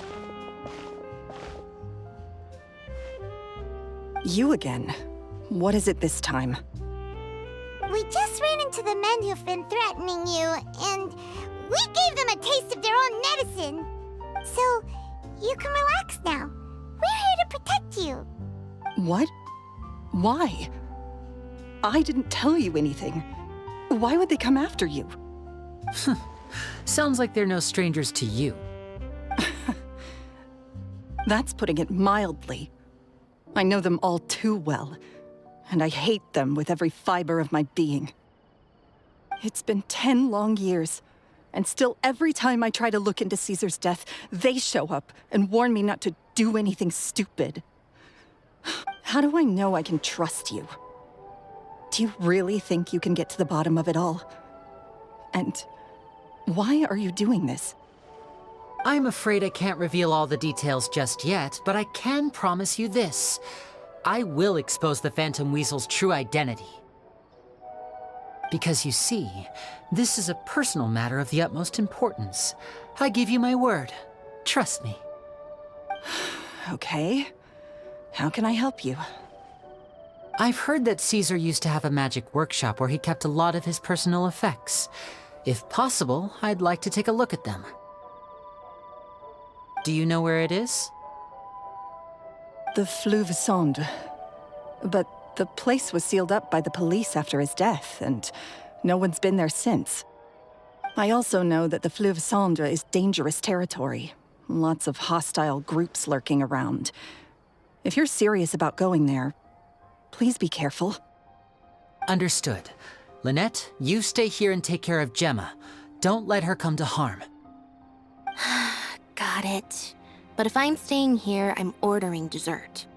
You again. What is it this time? We just ran into the men who've been threatening you, and we gave them a taste of their own medicine. So, you can relax now. We're here to protect you. What? Why? I didn't tell you anything. Why would they come after you? Sounds like they're no strangers to you. That's putting it mildly. I know them all too well, and I hate them with every fiber of my being. It's been 10 long years, and still every time I try to look into Caesar's death, they show up and warn me not to do anything stupid. How do I know I can trust you? Do you really think you can get to the bottom of it all? And why are you doing this? I'm afraid I can't reveal all the details just yet, but I can promise you this. I will expose the Phantom Weasel's true identity. Because you see, this is a personal matter of the utmost importance. I give you my word. Trust me. Okay. How can I help you? I've heard that Caesar used to have a magic workshop where he kept a lot of his personal effects. If possible, I'd like to take a look at them. Do you know where it is? The Fleuve Sonde. But the place was sealed up by the police after his death, and no one's been there since. I also know that the Fleuve Sonde is dangerous territory. Lots of hostile groups lurking around. If you're serious about going there, please be careful. Understood. Lynette, you stay here and take care of Gemma. Don't let her come to harm. Got it. But if I'm staying here, I'm ordering dessert.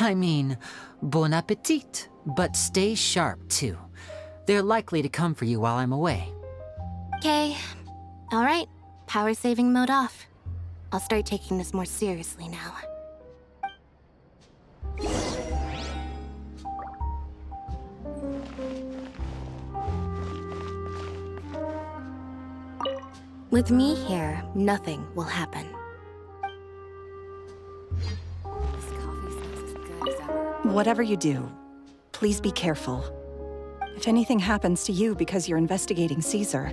I mean, bon appetit, but stay sharp too. They're likely to come for you while I'm away. Okay. All right. Power saving mode off. I'll start taking this more seriously now. With me here, nothing will happen. Whatever you do, please be careful. If anything happens to you because you're investigating Caesar,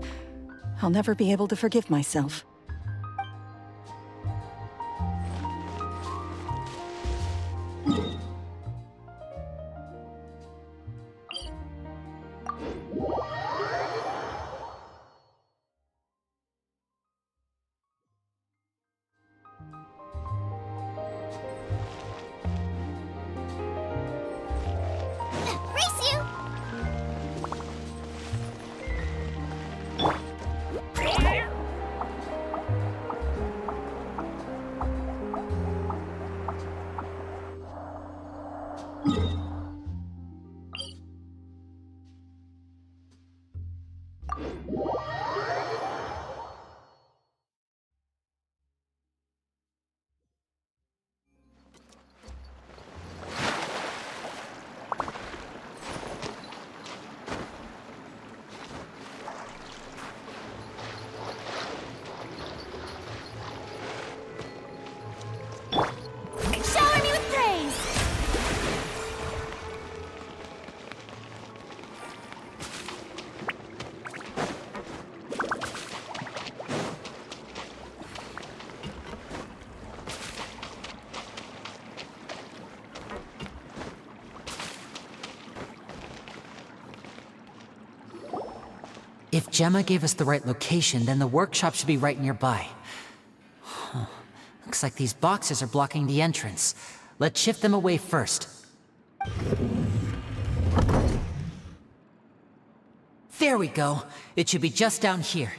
I'll never be able to forgive myself. Race you! Shower me with praise! If Gemma gave us the right location, then the workshop should be right nearby. Huh. Looks like these boxes are blocking the entrance. Let's shift them away first. There we go. It should be just down here.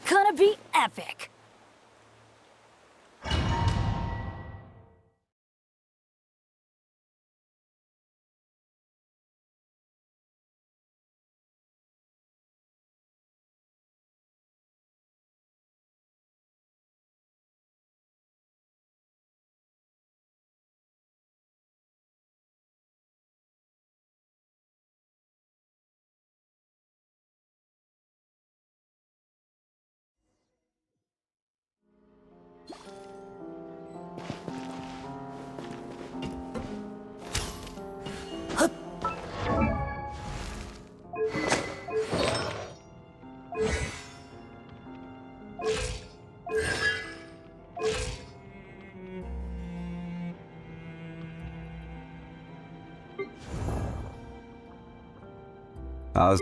Gonna be epic! How's...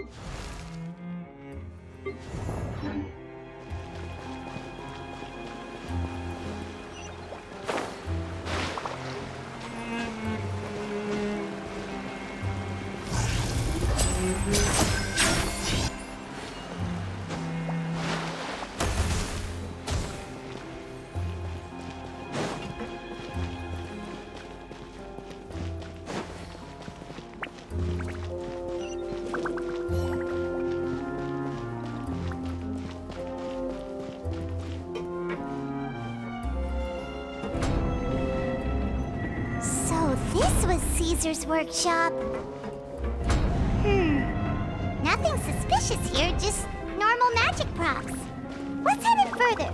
So this was Caesar's workshop. Nothing suspicious here, just normal magic props. Let's head in further.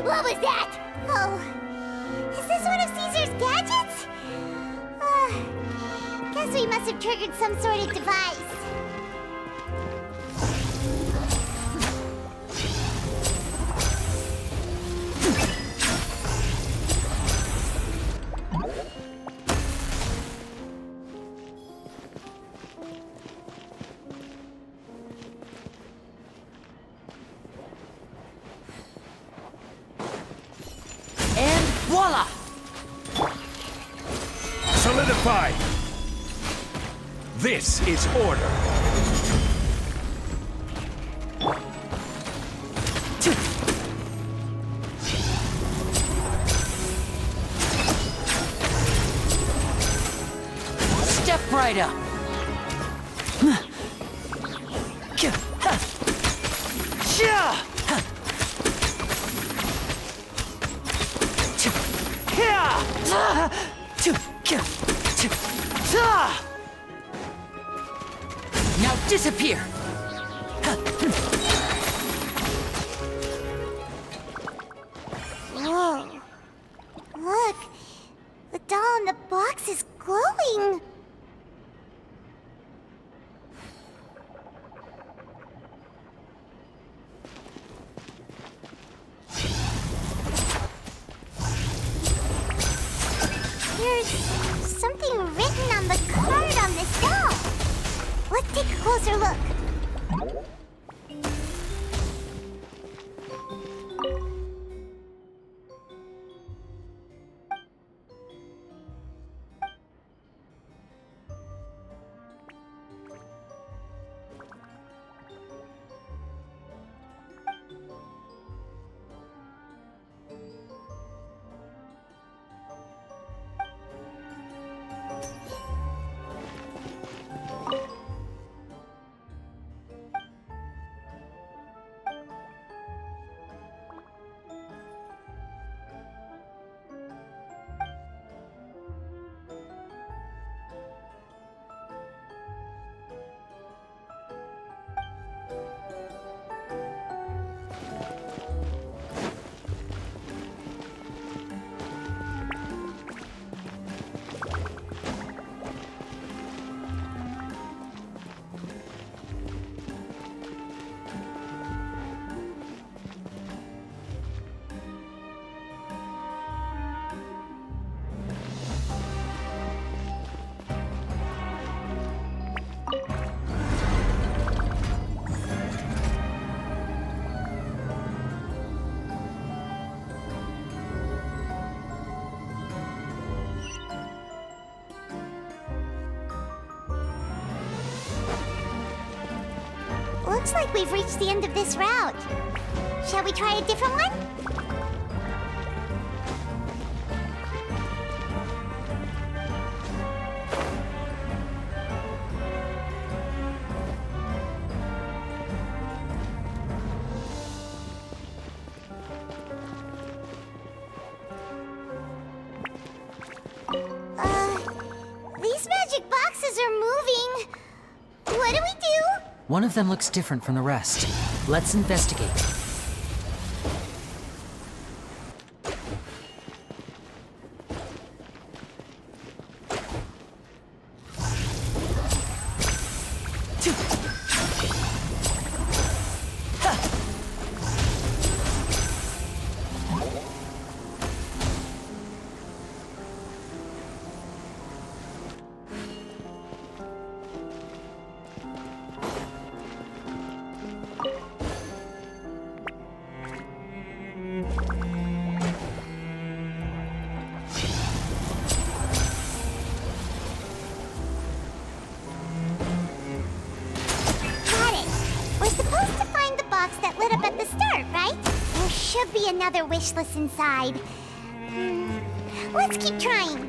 What was that? Oh, is this one of Caesar's gadgets? Guess we must have triggered some sort of device. Voila! Solidify! This is order. Step right up. Now disappear! Whoa. Look, the doll in the box is glowing. There's something written on the card on this doll. Let's take a closer look. Looks like we've reached the end of this route. Shall we try a different one? These magic boxes are moving. What do we do? One of them looks different from the rest. Let's investigate. be another wish list inside. Let's keep trying.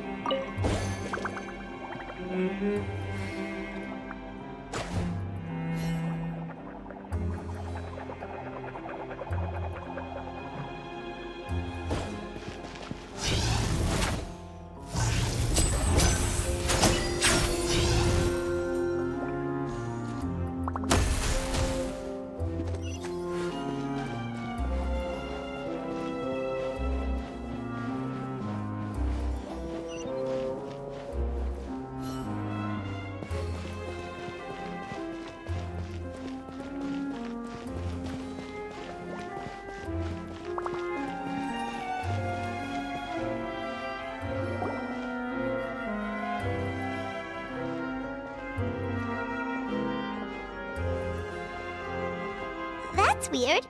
That's weird.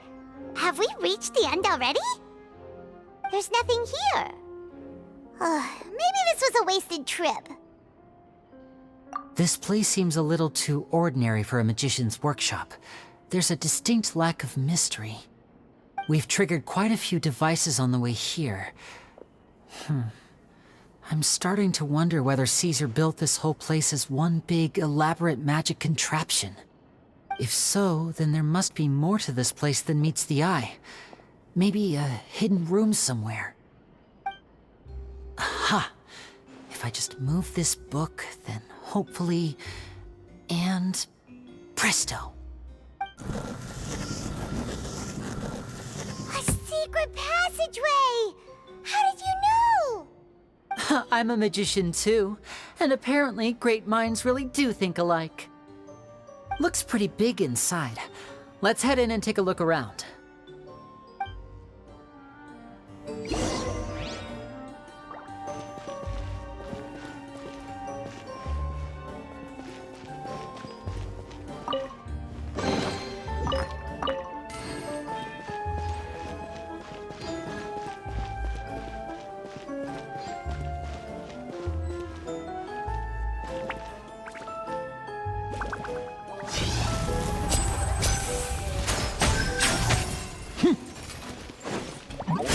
Have we reached the end already? There's nothing here. Maybe this was a wasted trip. This place seems a little too ordinary for a magician's workshop. There's a distinct lack of mystery. We've triggered quite a few devices on the way here. I'm starting to wonder whether Caesar built this whole place as one big, elaborate magic contraption. If so, then there must be more to this place than meets the eye. Maybe a hidden room somewhere. Aha! If I just move this book, then hopefully... and... presto! A secret passageway! How did you know? I'm a magician too, and apparently great minds really do think alike. Looks pretty big inside. Let's head in and take a look around.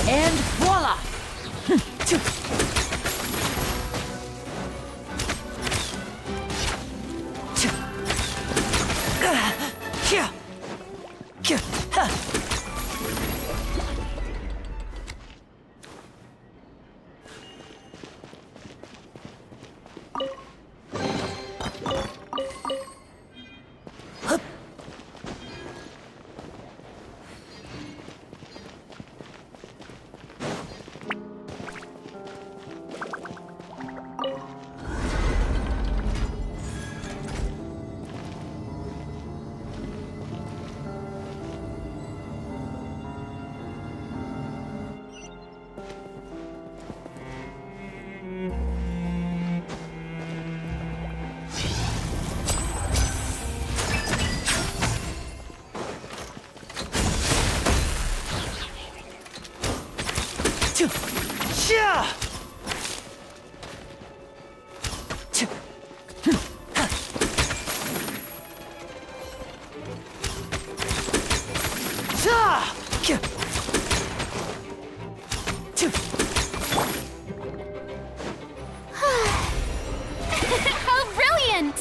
And voila! How brilliant!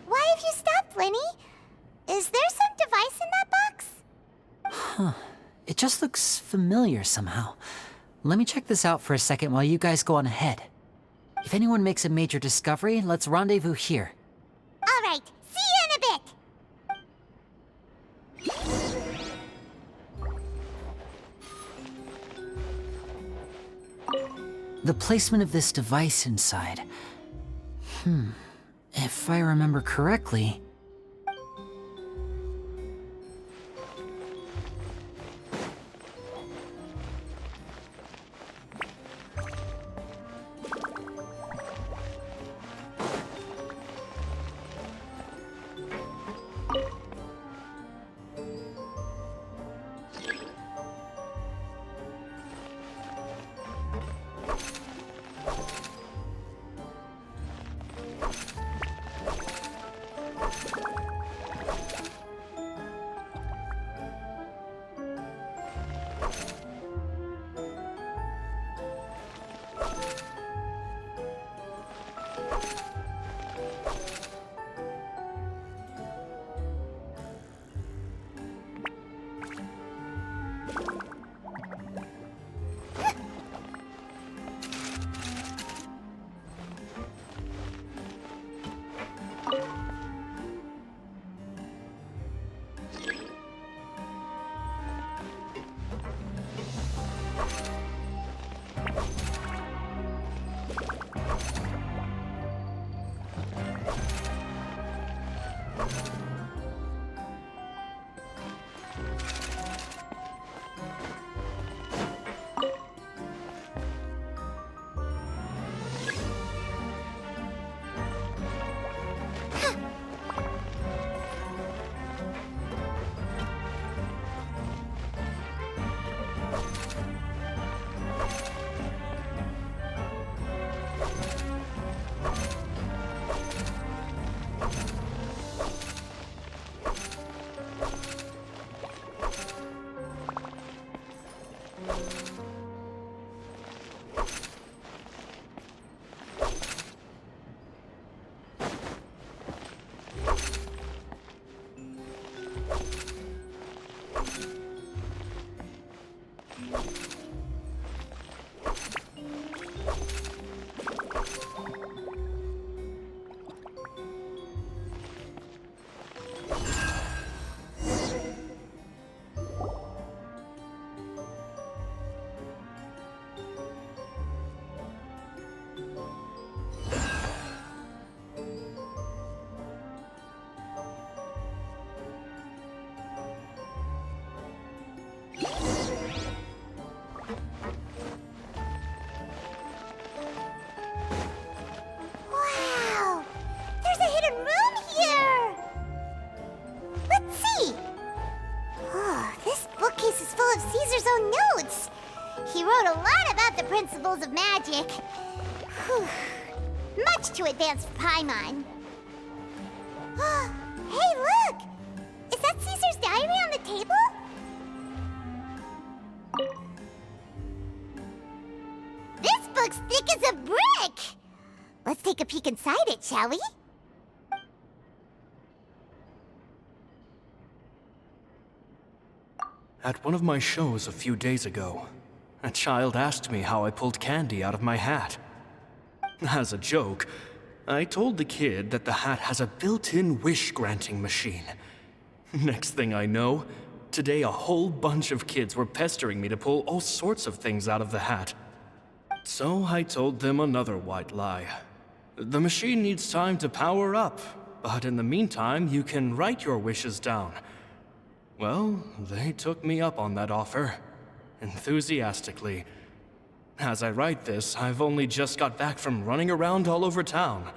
Why have you stopped, Lyney? Is there some device in that box? It just looks familiar somehow. Let me check this out for a second while you guys go on ahead. If anyone makes a major discovery, let's rendezvous here. All right, see you in a bit. The placement of this device inside. If I remember correctly... principles of magic. Whew. Much too advanced for Paimon. Hey, look! Is that Caesar's diary on the table? This book's thick as a brick! Let's take a peek inside it, shall we? At one of my shows a few days ago, a child asked me how I pulled candy out of my hat. As a joke, I told the kid that the hat has a built-in wish-granting machine. Next thing I know, today a whole bunch of kids were pestering me to pull all sorts of things out of the hat. So I told them another white lie. The machine needs time to power up, but in the meantime, you can write your wishes down. Well, they took me up on that offer, enthusiastically. As I write this, I've only just got back from running around all over town,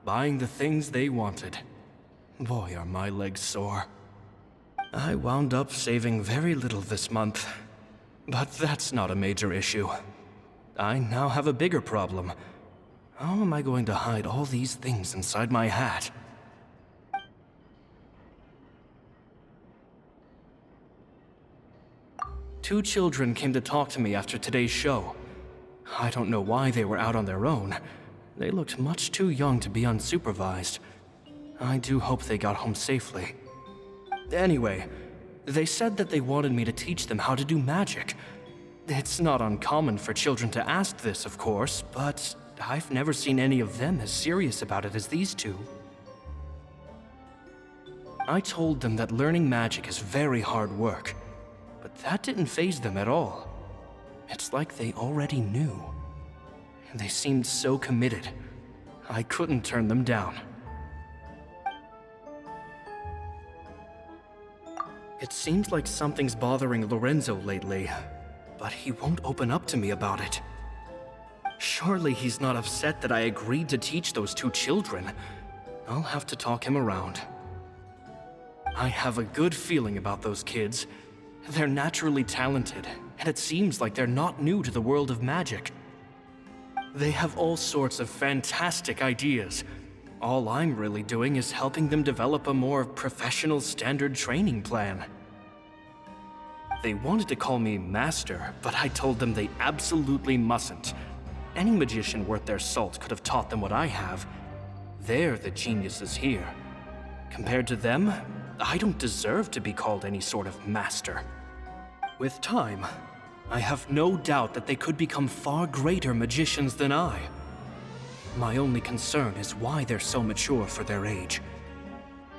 buying the things they wanted. Boy, are my legs sore. I wound up saving very little this month, but that's not a major issue. I now have a bigger problem. How am I going to hide all these things inside my hat? Two children came to talk to me after today's show. I don't know why they were out on their own. They looked much too young to be unsupervised. I do hope they got home safely. Anyway, they said that they wanted me to teach them how to do magic. It's not uncommon for children to ask this, of course, but I've never seen any of them as serious about it as these two. I told them that learning magic is very hard work, but that didn't faze them at all. It's like they already knew. They seemed so committed. I couldn't turn them down. It seems like something's bothering Lorenzo lately, but he won't open up to me about it. Surely he's not upset that I agreed to teach those two children. I'll have to talk him around. I have a good feeling about those kids. They're naturally talented, and it seems like they're not new to the world of magic. They have all sorts of fantastic ideas. All I'm really doing is helping them develop a more professional standard training plan. They wanted to call me Master, but I told them they absolutely mustn't. Any magician worth their salt could have taught them what I have. They're the geniuses here. Compared to them, I don't deserve to be called any sort of master. With time, I have no doubt that they could become far greater magicians than I. My only concern is why they're so mature for their age.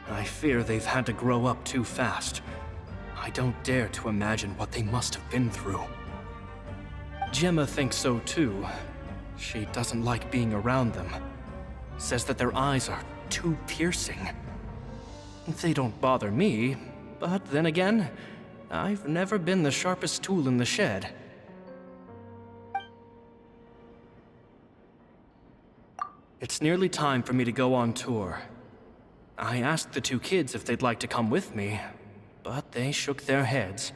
I fear they've had to grow up too fast. I don't dare to imagine what they must have been through. Gemma thinks so too. She doesn't like being around them. Says that their eyes are too piercing. They don't bother me, but then again, I've never been the sharpest tool in the shed. It's nearly time for me to go on tour. I asked the two kids if they'd like to come with me, but they shook their heads.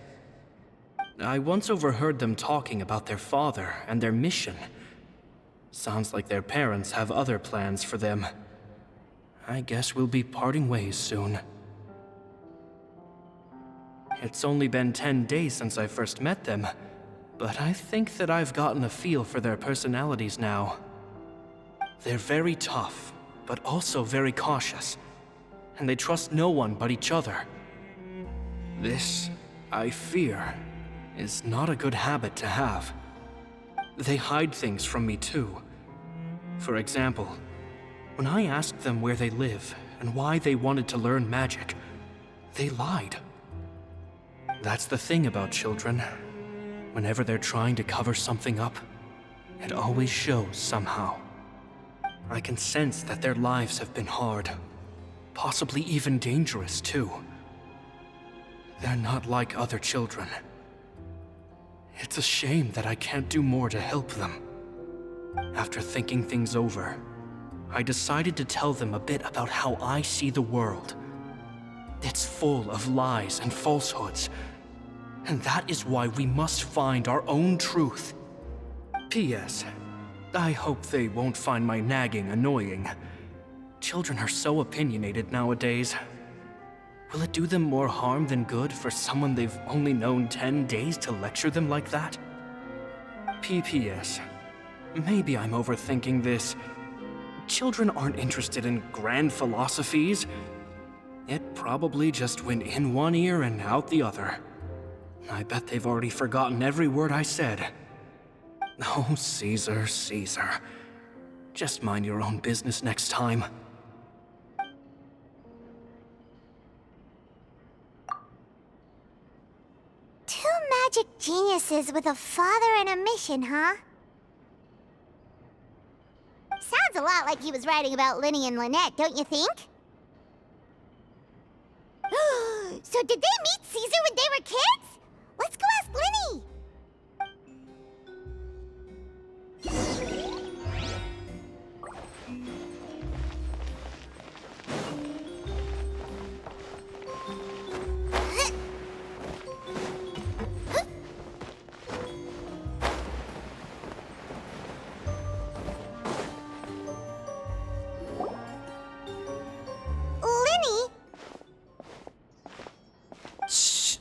I once overheard them talking about their father and their mission. Sounds like their parents have other plans for them. I guess we'll be parting ways soon. It's only been 10 days since I first met them, but I think that I've gotten a feel for their personalities now. They're very tough, but also very cautious, and they trust no one but each other. This, I fear, is not a good habit to have. They hide things from me too. For example, when I asked them where they live and why they wanted to learn magic, they lied. That's the thing about children. Whenever they're trying to cover something up, it always shows somehow. I can sense that their lives have been hard, possibly even dangerous too. They're not like other children. It's a shame that I can't do more to help them. After thinking things over, I decided to tell them a bit about how I see the world. It's full of lies and falsehoods, and that is why we must find our own truth. P.S. I hope they won't find my nagging annoying. Children are so opinionated nowadays. Will it do them more harm than good for someone they've only known 10 days to lecture them like that? P.P.S. Maybe I'm overthinking this. Children aren't interested in grand philosophies. It probably just went in one ear and out the other. I bet they've already forgotten every word I said. Oh, Caesar, Caesar. Just mind your own business next time. Two magic geniuses with a father and a mission, huh? Sounds a lot like he was writing about Lyney and Lynette, don't you think? So did they meet Caesar when they were kids? Let's go ask Lyney!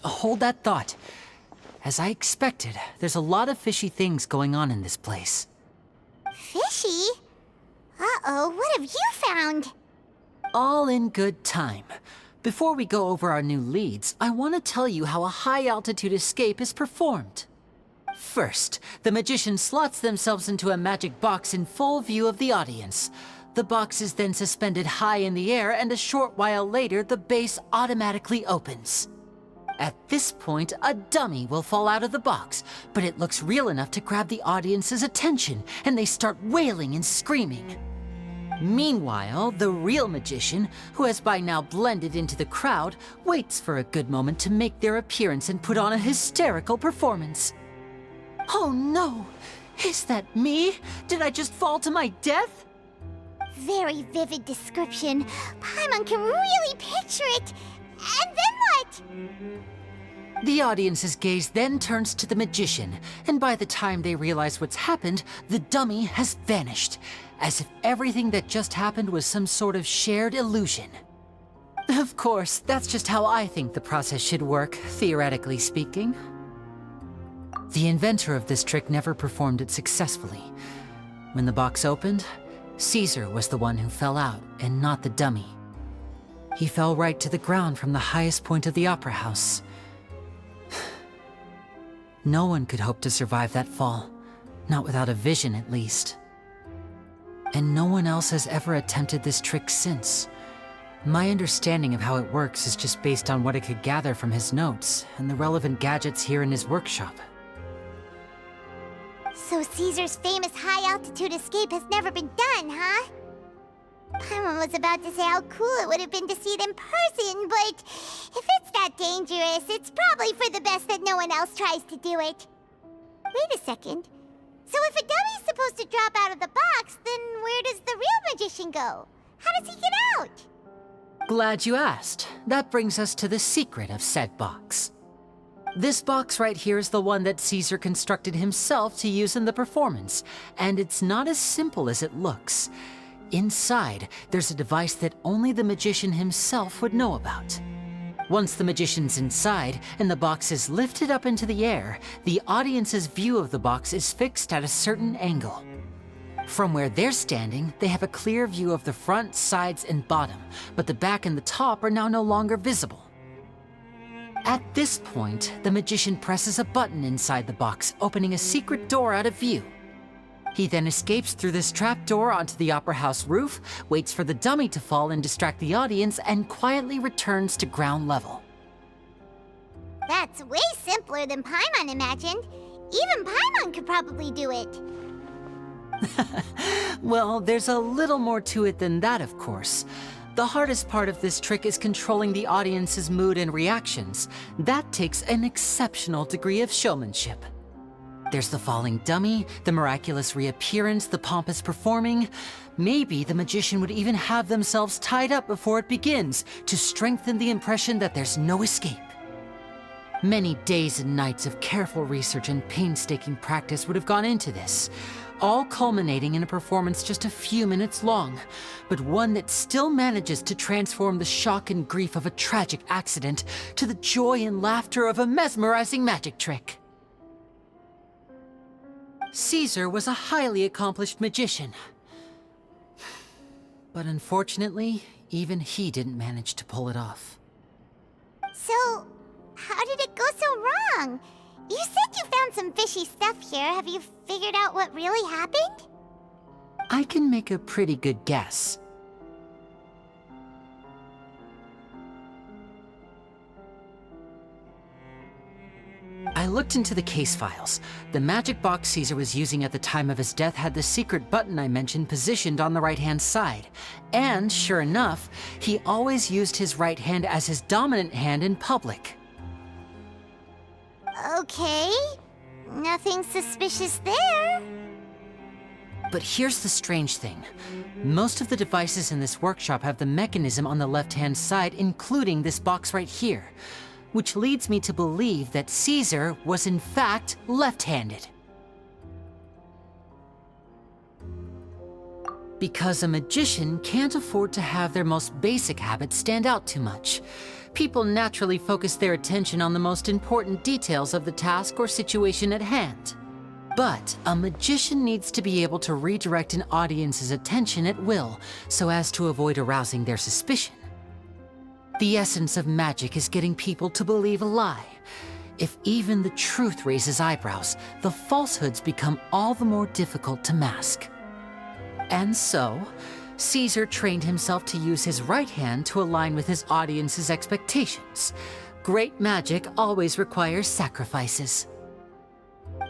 Hold that thought. As I expected, there's a lot of fishy things going on in this place. Fishy? Uh-oh, what have you found? All in good time. Before we go over our new leads, I want to tell you how a high-altitude escape is performed. First, the magician slots themselves into a magic box in full view of the audience. The box is then suspended high in the air, and a short while later, the base automatically opens. At this point, a dummy will fall out of the box, but it looks real enough to grab the audience's attention, and they start wailing and screaming. Meanwhile, the real magician, who has by now blended into the crowd, waits for a good moment to make their appearance and put on a hysterical performance. Oh no! Is that me? Did I just fall to my death? Very vivid description. Paimon can really picture it. And then what? The audience's gaze then turns to the magician, and by the time they realize what's happened, the dummy has vanished, as if everything that just happened was some sort of shared illusion. Of course, that's just how I think the process should work, theoretically speaking. The inventor of this trick never performed it successfully. When the box opened, Caesar was the one who fell out, and not the dummy. He fell right to the ground from the highest point of the opera house. No one could hope to survive that fall, not without a vision at least. And no one else has ever attempted this trick since. My understanding of how it works is just based on what I could gather from his notes and the relevant gadgets here in his workshop. So Caesar's famous high-altitude escape has never been done, huh? Paimon was about to say how cool it would have been to see it in person, but if it's that dangerous, it's probably for the best that no one else tries to do it. Wait a second. So if a dummy's supposed to drop out of the box, then where does the real magician go? How does he get out? Glad you asked. That brings us to the secret of said box. This box right here is the one that Caesar constructed himself to use in the performance, and it's not as simple as it looks. Inside, there's a device that only the magician himself would know about. Once the magician's inside and the box is lifted up into the air, the audience's view of the box is fixed at a certain angle. From where they're standing, they have a clear view of the front, sides, and bottom, but the back and the top are now no longer visible. At this point, the magician presses a button inside the box, opening a secret door out of view. He then escapes through this trapdoor onto the opera house roof, waits for the dummy to fall and distract the audience, and quietly returns to ground level. That's way simpler than Paimon imagined. Even Paimon could probably do it. Well, there's a little more to it than that, of course. The hardest part of this trick is controlling the audience's mood and reactions. That takes an exceptional degree of showmanship. There's the falling dummy, the miraculous reappearance, the pompous performing. Maybe the magician would even have themselves tied up before it begins to strengthen the impression that there's no escape. Many days and nights of careful research and painstaking practice would have gone into this, all culminating in a performance just a few minutes long, but one that still manages to transform the shock and grief of a tragic accident to the joy and laughter of a mesmerizing magic trick. Caesar was a highly accomplished magician. But unfortunately, even he didn't manage to pull it off. So, how did it go so wrong? You said you found some fishy stuff here. Have you figured out what really happened? I can make a pretty good guess. I looked into the case files. The magic box Caesar was using at the time of his death had the secret button I mentioned positioned on the right-hand side. And sure enough, he always used his right hand as his dominant hand in public. Okay. Nothing suspicious there. But here's the strange thing. Most of the devices in this workshop have the mechanism on the left-hand side, including this box right here, which leads me to believe that Caesar was in fact left-handed. Because a magician can't afford to have their most basic habits stand out too much. People naturally focus their attention on the most important details of the task or situation at hand. But a magician needs to be able to redirect an audience's attention at will so as to avoid arousing their suspicion. The essence of magic is getting people to believe a lie. If even the truth raises eyebrows, the falsehoods become all the more difficult to mask. And so, Caesar trained himself to use his right hand to align with his audience's expectations. Great magic always requires sacrifices.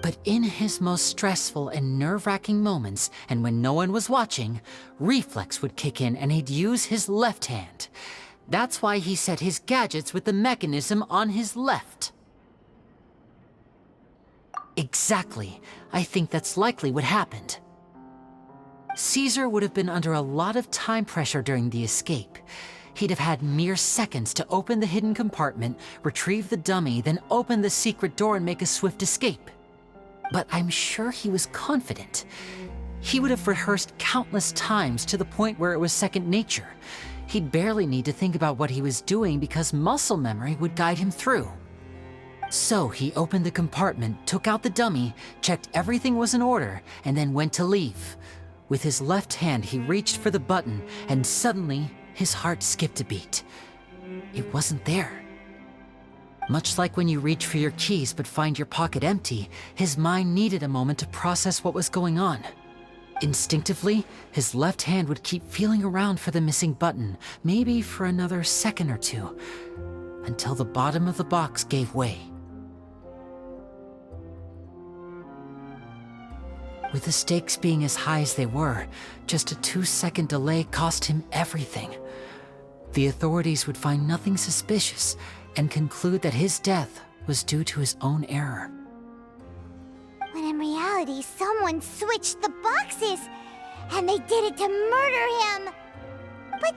But in his most stressful and nerve-wracking moments, and when no one was watching, reflex would kick in and he'd use his left hand. That's why he set his gadgets with the mechanism on his left. Exactly. I think that's likely what happened. Caesar would have been under a lot of time pressure during the escape. He'd have had mere seconds to open the hidden compartment, retrieve the dummy, then open the secret door and make a swift escape. But I'm sure he was confident. He would have rehearsed countless times to the point where it was second nature. He'd barely need to think about what he was doing because muscle memory would guide him through. So he opened the compartment, took out the dummy, checked everything was in order, and then went to leave. With his left hand, he reached for the button, and suddenly, his heart skipped a beat. It wasn't there. Much like when you reach for your keys but find your pocket empty, his mind needed a moment to process what was going on. Instinctively, his left hand would keep feeling around for the missing button, maybe for another second or two, until the bottom of the box gave way. With the stakes being as high as they were, just a 2-second delay cost him everything. The authorities would find nothing suspicious and conclude that his death was due to his own error. When in reality, someone switched the boxes, and they did it to murder him. But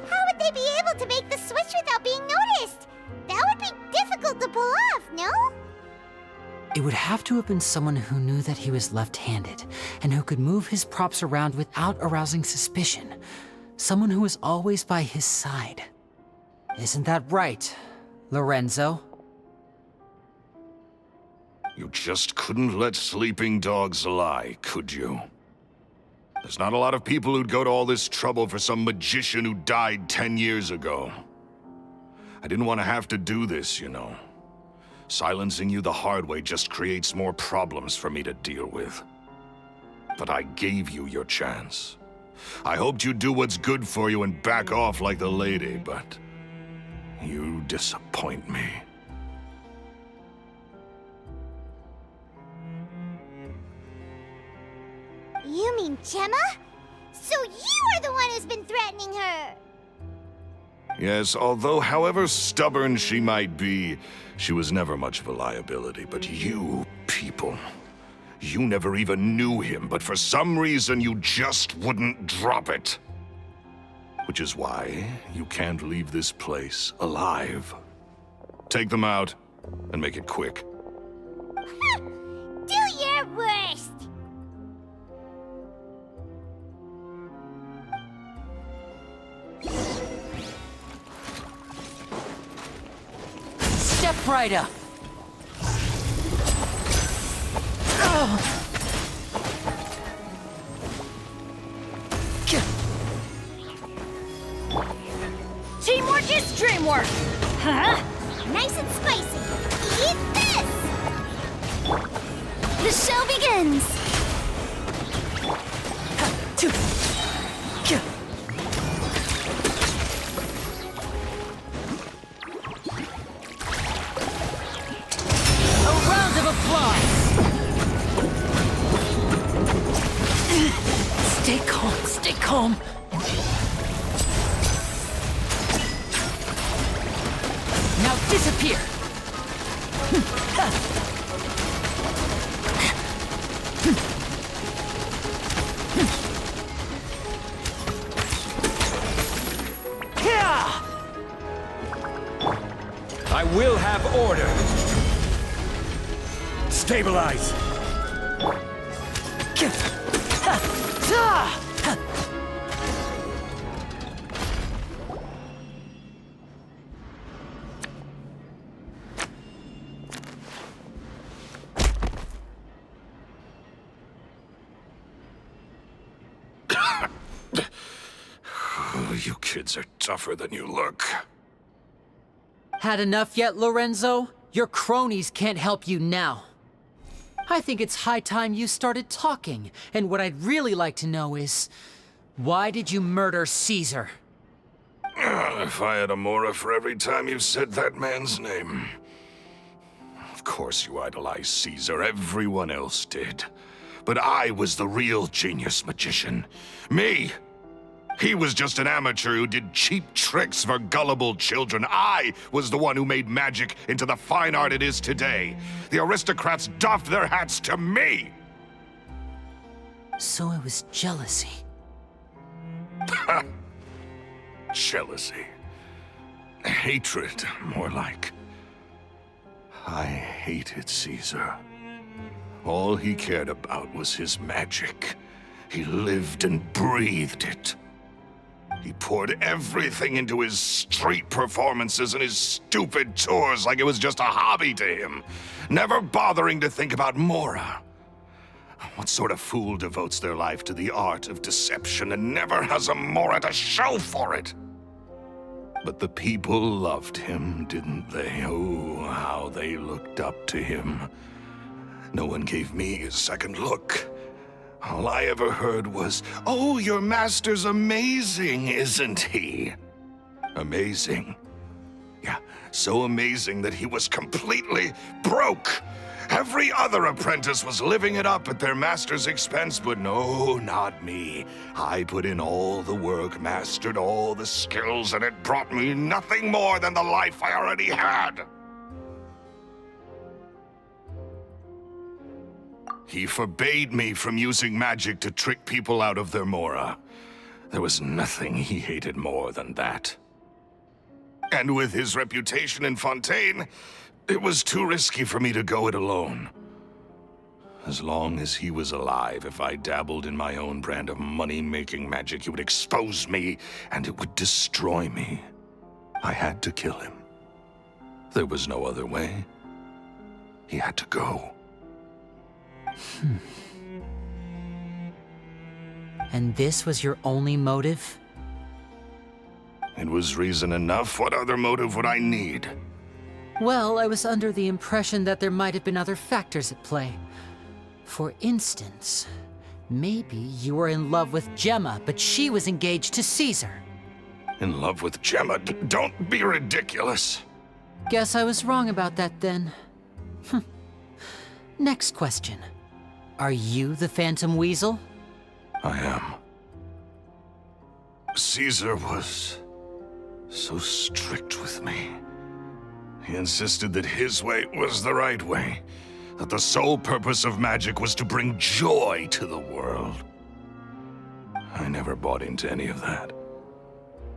how would they be able to make the switch without being noticed? That would be difficult to pull off, no? It would have to have been someone who knew that he was left-handed, and who could move his props around without arousing suspicion. Someone who was always by his side. Isn't that right, Lorenzo? You just couldn't let sleeping dogs lie, could you? There's not a lot of people who'd go to all this trouble for some magician who died 10 years ago. I didn't want to have to do this, you know. Silencing you the hard way just creates more problems for me to deal with. But I gave you your chance. I hoped you'd do what's good for you and back off like the lady, but you disappoint me. You mean Gemma? So you are the one who's been threatening her! Yes, although however stubborn she might be, she was never much of a liability. But you people, you never even knew him, but for some reason you just wouldn't drop it. Which is why you can't leave this place alive. Take them out. And make it quick. Do your worst! Step right up. Teamwork is dreamwork! Huh? Nice and spicy. Eat this! The show begins! A round of applause. Stay calm, stay calm. Now disappear. I will have order. Stabilize. You kids are tougher than you look. Had enough yet, Lorenzo? Your cronies can't help you now. I think it's high time you started talking, and what I'd really like to know is, why did you murder Caesar? If I had a Mora for every time you said that man's name. Of course you idolized Caesar, everyone else did. But I was the real genius magician. Me! He was just an amateur who did cheap tricks for gullible children. I was the one who made magic into the fine art it is today. The aristocrats doffed their hats to me! So it was jealousy. Jealousy. Hatred, more like. I hated Caesar. All he cared about was his magic. He lived and breathed it. He poured everything into his street performances and his stupid tours like it was just a hobby to him, never bothering to think about Mora. What sort of fool devotes their life to the art of deception and never has a Mora to show for it? But the people loved him, didn't they? Oh, how they looked up to him. No one gave me a second look. All I ever heard was, "Oh, your master's amazing, isn't he?" Amazing. Yeah, so amazing that he was completely broke. Every other apprentice was living it up at their master's expense, but no, not me. I put in all the work, mastered all the skills, and it brought me nothing more than the life I already had. He forbade me from using magic to trick people out of their Mora. There was nothing he hated more than that. And with his reputation in Fontaine, it was too risky for me to go it alone. As long as he was alive, if I dabbled in my own brand of money-making magic, he would expose me, and it would destroy me. I had to kill him. There was no other way. He had to go. And this was your only motive? It was reason enough. What other motive would I need? Well, I was under the impression that there might have been other factors at play. For instance, maybe you were in love with Gemma, but she was engaged to Caesar. In love with Gemma? Don't be ridiculous. Guess I was wrong about that then. Next question. Are you the Phantom Weasel? I am. Caesar was so strict with me. He insisted that his way was the right way, that the sole purpose of magic was to bring joy to the world. I never bought into any of that.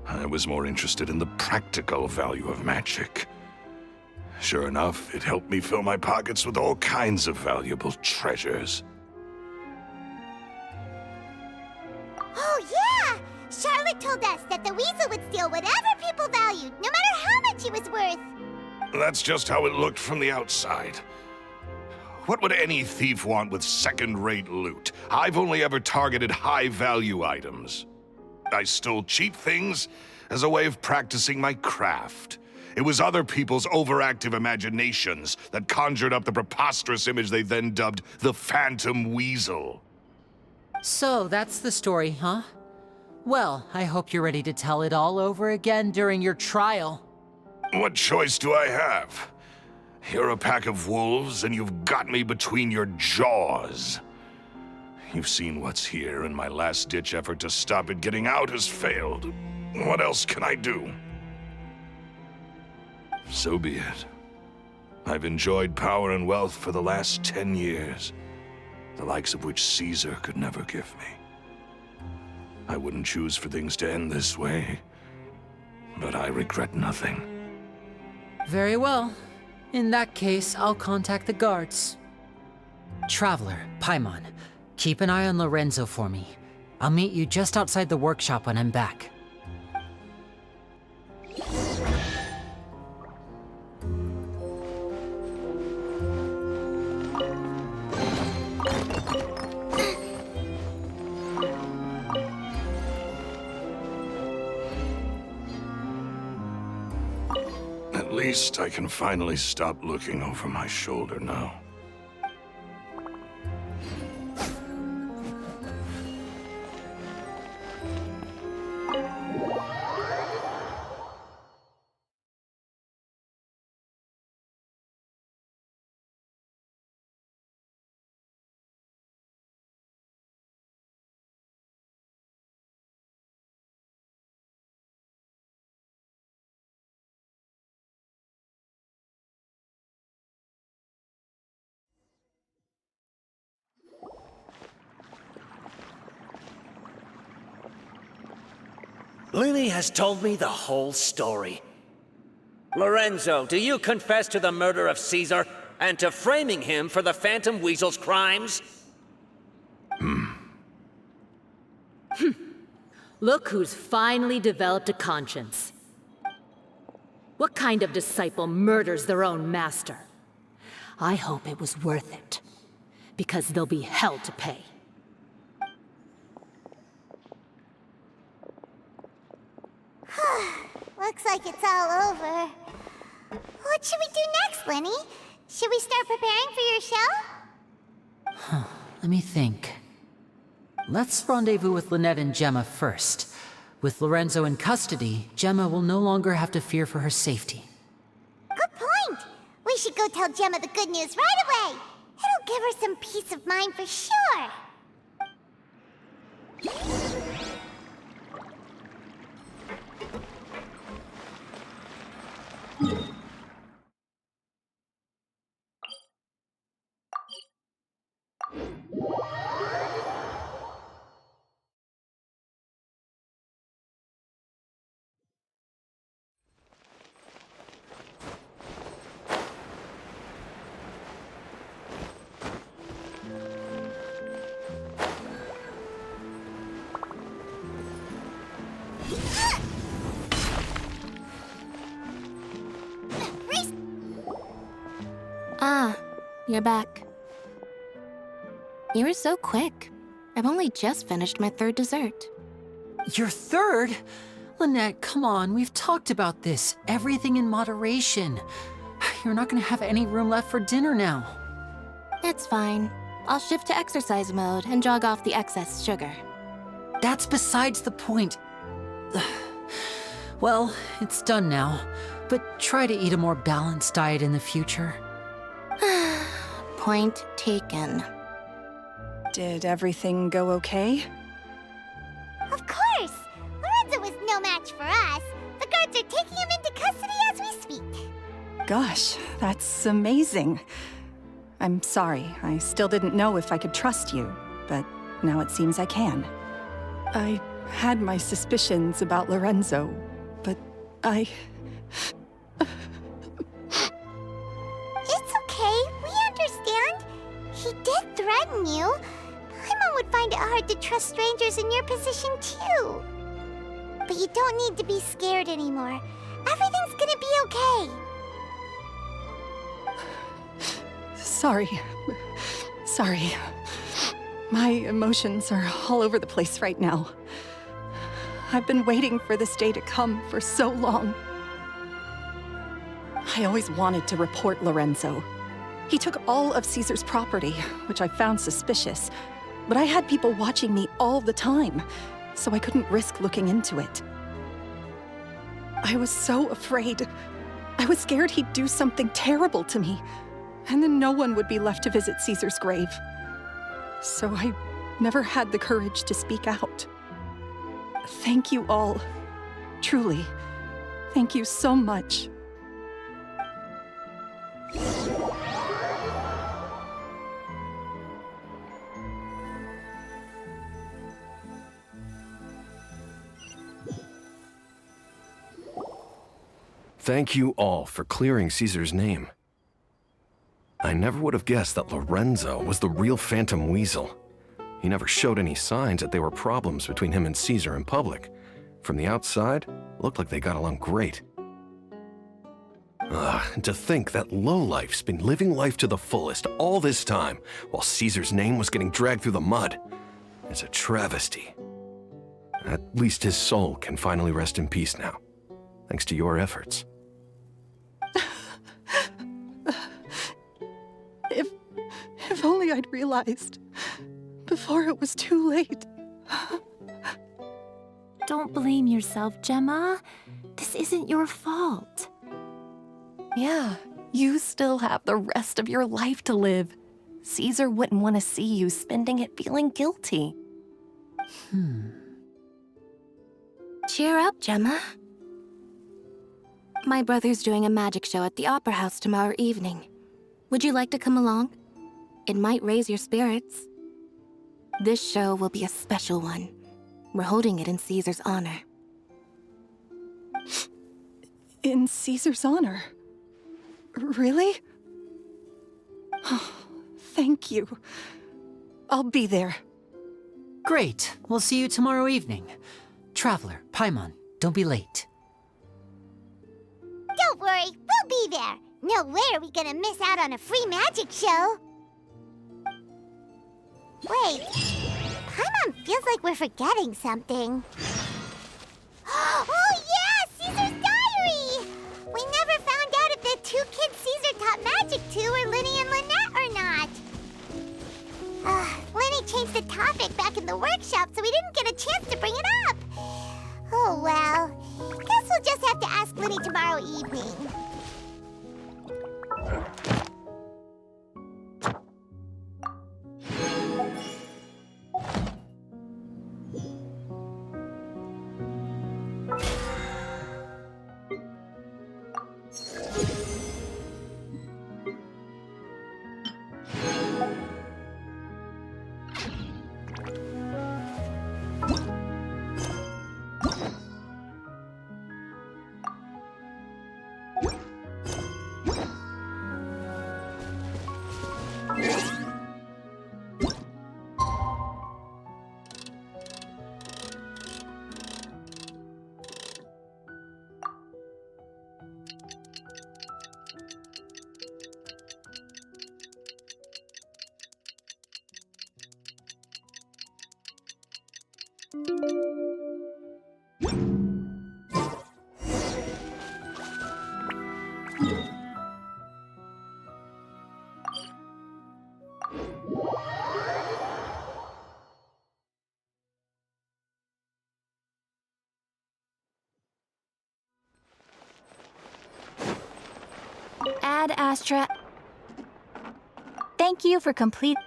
I was more interested in the practical value of magic. Sure enough, it helped me fill my pockets with all kinds of valuable treasures. Oh, yeah! Charlotte told us that the weasel would steal whatever people valued, no matter how much it was worth. That's just how it looked from the outside. What would any thief want with second-rate loot? I've only ever targeted high-value items. I stole cheap things as a way of practicing my craft. It was other people's overactive imaginations that conjured up the preposterous image they then dubbed the Phantom Weasel. So that's the story, huh? Well, I hope you're ready to tell it all over again during your trial. What choice do I have? You're a pack of wolves, and you've got me between your jaws. You've seen what's here, and my last-ditch effort to stop it getting out has failed. What else can I do? So be it. I've enjoyed power and wealth for the last 10 years, the likes of which Caesar could never give me. I wouldn't choose for things to end this way, but I regret nothing. Very well. In that case, I'll contact the guards. Traveler, Paimon, keep an eye on Lorenzo for me. I'll meet you just outside the workshop when I'm back. At least I can finally stop looking over my shoulder now. Lyney has told me the whole story. Lorenzo, do you confess to the murder of Caesar and to framing him for the Phantom Weasel's crimes? Look who's finally developed a conscience. What kind of disciple murders their own master? I hope it was worth it, because there'll be hell to pay. Looks like it's all over. What should we do next, Lyney? Should we start preparing for your show? Let me think. Let's rendezvous with Lynette and Gemma first. With Lorenzo in custody, Gemma will no longer have to fear for her safety. Good point. We should go tell Gemma the good news right away. It'll give her some peace of mind for sure. Ah, you're back. You were so quick. I've only just finished my third dessert. Your third? Lynette, come on, we've talked about this. Everything in moderation. You're not gonna have any room left for dinner now. It's fine. I'll shift to exercise mode and jog off the excess sugar. That's besides the point. Well, it's done now, but try to eat a more balanced diet in the future. Point taken. Did everything go okay? Of course! Lorenzo was no match for us. The guards are taking him into custody as we speak. Gosh, that's amazing. I'm sorry, I still didn't know if I could trust you, but now it seems I can. I had my suspicions about Lorenzo, but hard to trust strangers in your position, too. But you don't need to be scared anymore. Everything's gonna be okay. Sorry. My emotions are all over the place right now. I've been waiting for this day to come for so long. I always wanted to report Lorenzo. He took all of Caesar's property, which I found suspicious, but I had people watching me all the time, so I couldn't risk looking into it. I was so afraid. I was scared he'd do something terrible to me, and then no one would be left to visit Caesar's grave. So I never had the courage to speak out. Thank you all. Truly, thank you so much. Thank you all for clearing Caesar's name. I never would have guessed that Lorenzo was the real Phantom Weasel. He never showed any signs that there were problems between him and Caesar in public. From the outside, it looked like they got along great. And to think that lowlife's been living life to the fullest all this time, while Caesar's name was getting dragged through the mud. It's a travesty. At least his soul can finally rest in peace now, thanks to your efforts. If only I'd realized before it was too late. Don't blame yourself, Gemma. This isn't your fault. Yeah, you still have the rest of your life to live. Caesar wouldn't want to see you spending it feeling guilty. Cheer up, Gemma. My brother's doing a magic show at the Opera House tomorrow evening. Would you like to come along? It might raise your spirits. This show will be a special one. We're holding it in Caesar's honor. In Caesar's honor? Really? Thank you. I'll be there. Great. We'll see you tomorrow evening. Traveler, Paimon, don't be late. Don't worry, we'll be there. No way are we gonna miss out on a free magic show. Wait, Paimon feels like we're forgetting something. Oh yeah, Caesar's diary! We never found out if the two kids Caesar taught magic to were Lyney and Lynette or not. Lyney changed the topic back in the workshop, so we didn't get a chance to bring it up. Oh well, guess we'll just have to ask Lyney tomorrow evening. Ad Astra. Thank you for complete.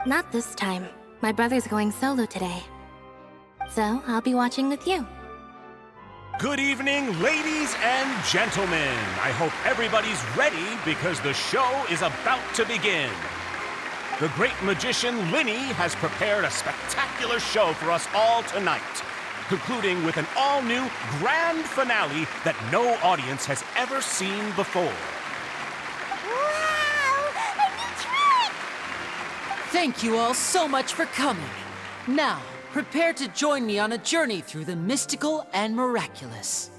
Not this time. My brother's going solo today. So, I'll be watching with you. Good evening, ladies and gentlemen. I hope everybody's ready because the show is about to begin. The great magician Lyney has prepared a spectacular show for us all tonight, concluding with an all-new grand finale that no audience has ever seen before. Wow! A new trick! Thank you all so much for coming. Now, prepare to join me on a journey through the mystical and miraculous.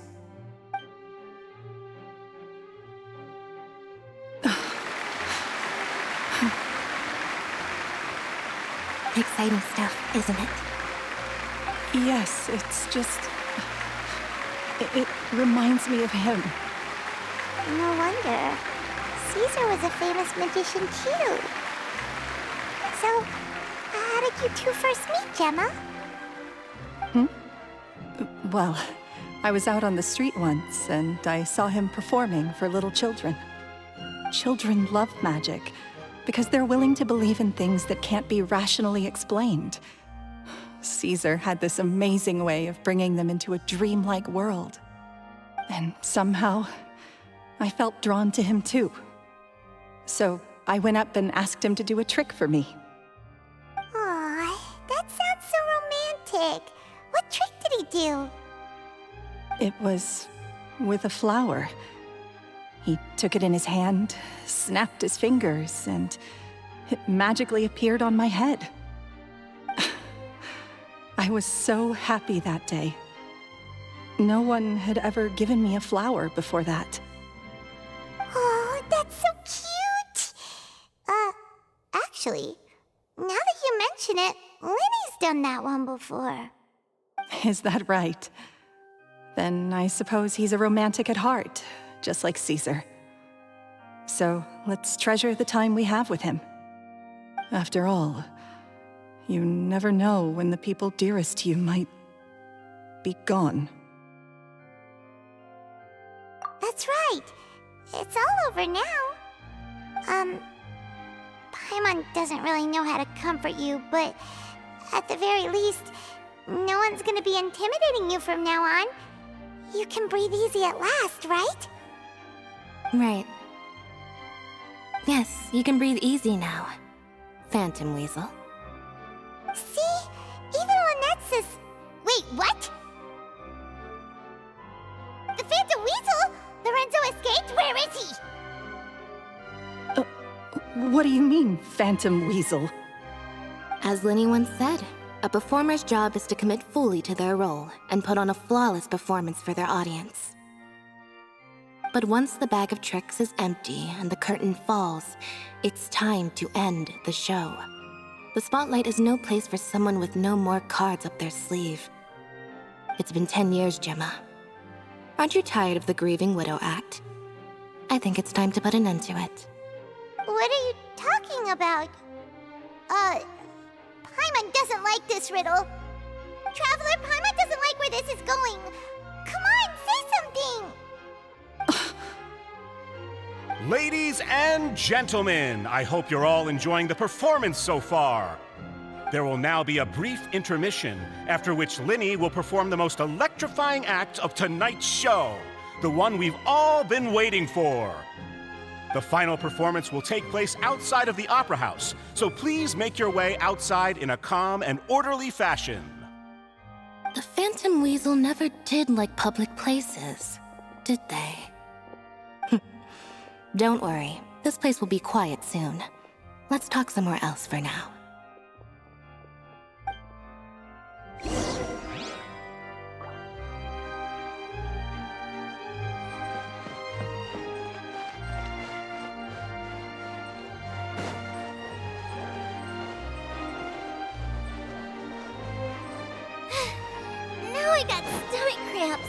Exciting stuff, isn't it? Yes, it's just... It reminds me of him. No wonder. Caesar was a famous magician too. So, how did you two first meet, Gemma? Well, I was out on the street once, and I saw him performing for little children. Children love magic, because they're willing to believe in things that can't be rationally explained. Caesar had this amazing way of bringing them into a dreamlike world. And somehow, I felt drawn to him too. So I went up and asked him to do a trick for me. Aw, that sounds so romantic. What trick did he do? It was with a flower. He took it in his hand, snapped his fingers, and it magically appeared on my head. I was so happy that day. No one had ever given me a flower before that. Oh, that's so cute! Actually, now that you mention it, Lyney's done that one before. Is that right? Then I suppose he's a romantic at heart, just like Caesar. So let's treasure the time we have with him. After all, you never know when the people dearest to you might be gone. That's right. It's all over now. Paimon doesn't really know how to comfort you, but at the very least, no one's gonna be intimidating you from now on. You can breathe easy at last, right? Right. Yes, you can breathe easy now, Phantom Weasel. See? Even Lynette says... Wait, what? The Phantom Weasel? Lorenzo escaped? Where is he? What do you mean, Phantom Weasel? As Lyney once said, a performer's job is to commit fully to their role and put on a flawless performance for their audience. But once the bag of tricks is empty and the curtain falls, it's time to end the show. The spotlight is no place for someone with no more cards up their sleeve. It's been 10 years, Gemma. Aren't you tired of the grieving widow act? I think it's time to put an end to it. What are you talking about? Paimon doesn't like this riddle. Traveler, Paimon doesn't like where this is going. Come on, say something! Ladies and gentlemen, I hope you're all enjoying the performance so far. There will now be a brief intermission, after which Lyney will perform the most electrifying act of tonight's show, the one we've all been waiting for. The final performance will take place outside of the Opera House, so please make your way outside in a calm and orderly fashion. The Phantom Weasel never did like public places, did they? Don't worry, this place will be quiet soon. Let's talk somewhere else for now. Now I got stomach cramps.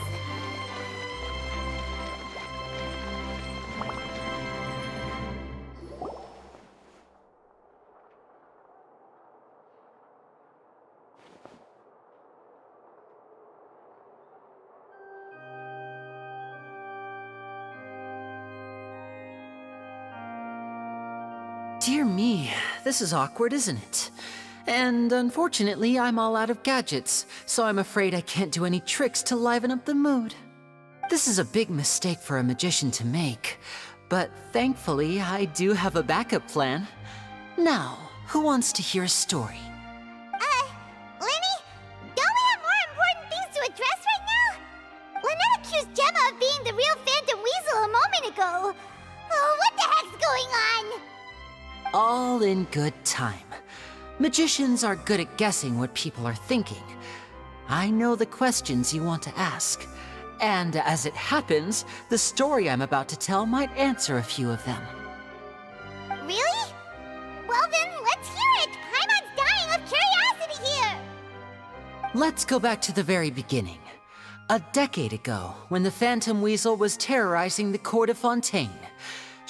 Dear me, this is awkward, isn't it? And unfortunately, I'm all out of gadgets, so I'm afraid I can't do any tricks to liven up the mood. This is a big mistake for a magician to make, but thankfully, I do have a backup plan. Now, who wants to hear a story? Lyney, don't we have more important things to address right now? Lynette accused Gemma of being the real Phantom Weasel a moment ago. Oh, what the heck's going on? All in good time. Magicians are good at guessing what people are thinking. I know the questions you want to ask. And as it happens, the story I'm about to tell might answer a few of them. Really? Well then, let's hear it! Paimon's dying of curiosity here! Let's go back to the very beginning. A decade ago, when the Phantom Weasel was terrorizing the court of Fontaine.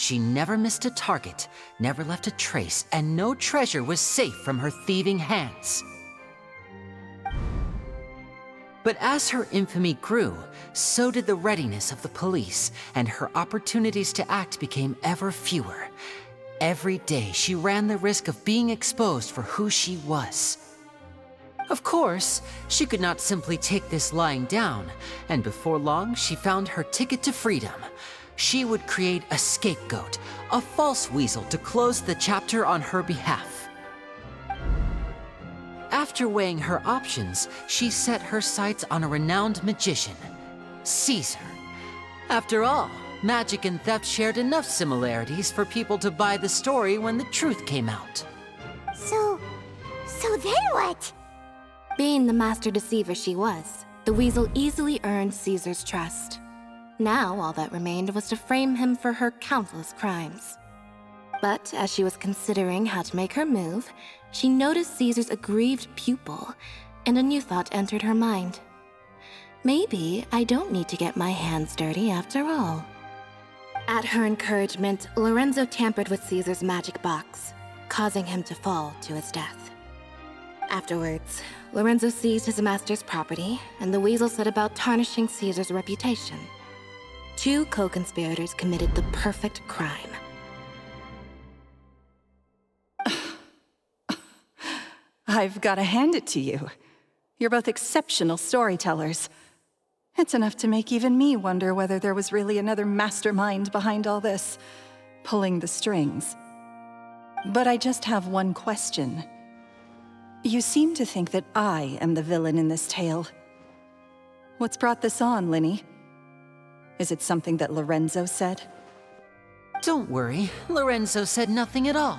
She never missed a target, never left a trace, and no treasure was safe from her thieving hands. But as her infamy grew, so did the readiness of the police, and her opportunities to act became ever fewer. Every day, she ran the risk of being exposed for who she was. Of course, she could not simply take this lying down, and before long, she found her ticket to freedom. She would create a scapegoat, a false weasel to close the chapter on her behalf. After weighing her options, she set her sights on a renowned magician, Caesar. After all, magic and theft shared enough similarities for people to buy the story when the truth came out. So then what? Being the master deceiver she was, the weasel easily earned Caesar's trust. Now all that remained was to frame him for her countless crimes. But as she was considering how to make her move, she noticed Caesar's aggrieved pupil, and a new thought entered her mind. Maybe I don't need to get my hands dirty after all. At her encouragement, Lorenzo tampered with Caesar's magic box, causing him to fall to his death. Afterwards, Lorenzo seized his master's property, and the weasel set about tarnishing Caesar's reputation. Two co-conspirators committed the perfect crime. I've got to hand it to you. You're both exceptional storytellers. It's enough to make even me wonder whether there was really another mastermind behind all this, pulling the strings. But I just have one question. You seem to think that I am the villain in this tale. What's brought this on, Lyney? Is it something that Lorenzo said? Don't worry, Lorenzo said nothing at all.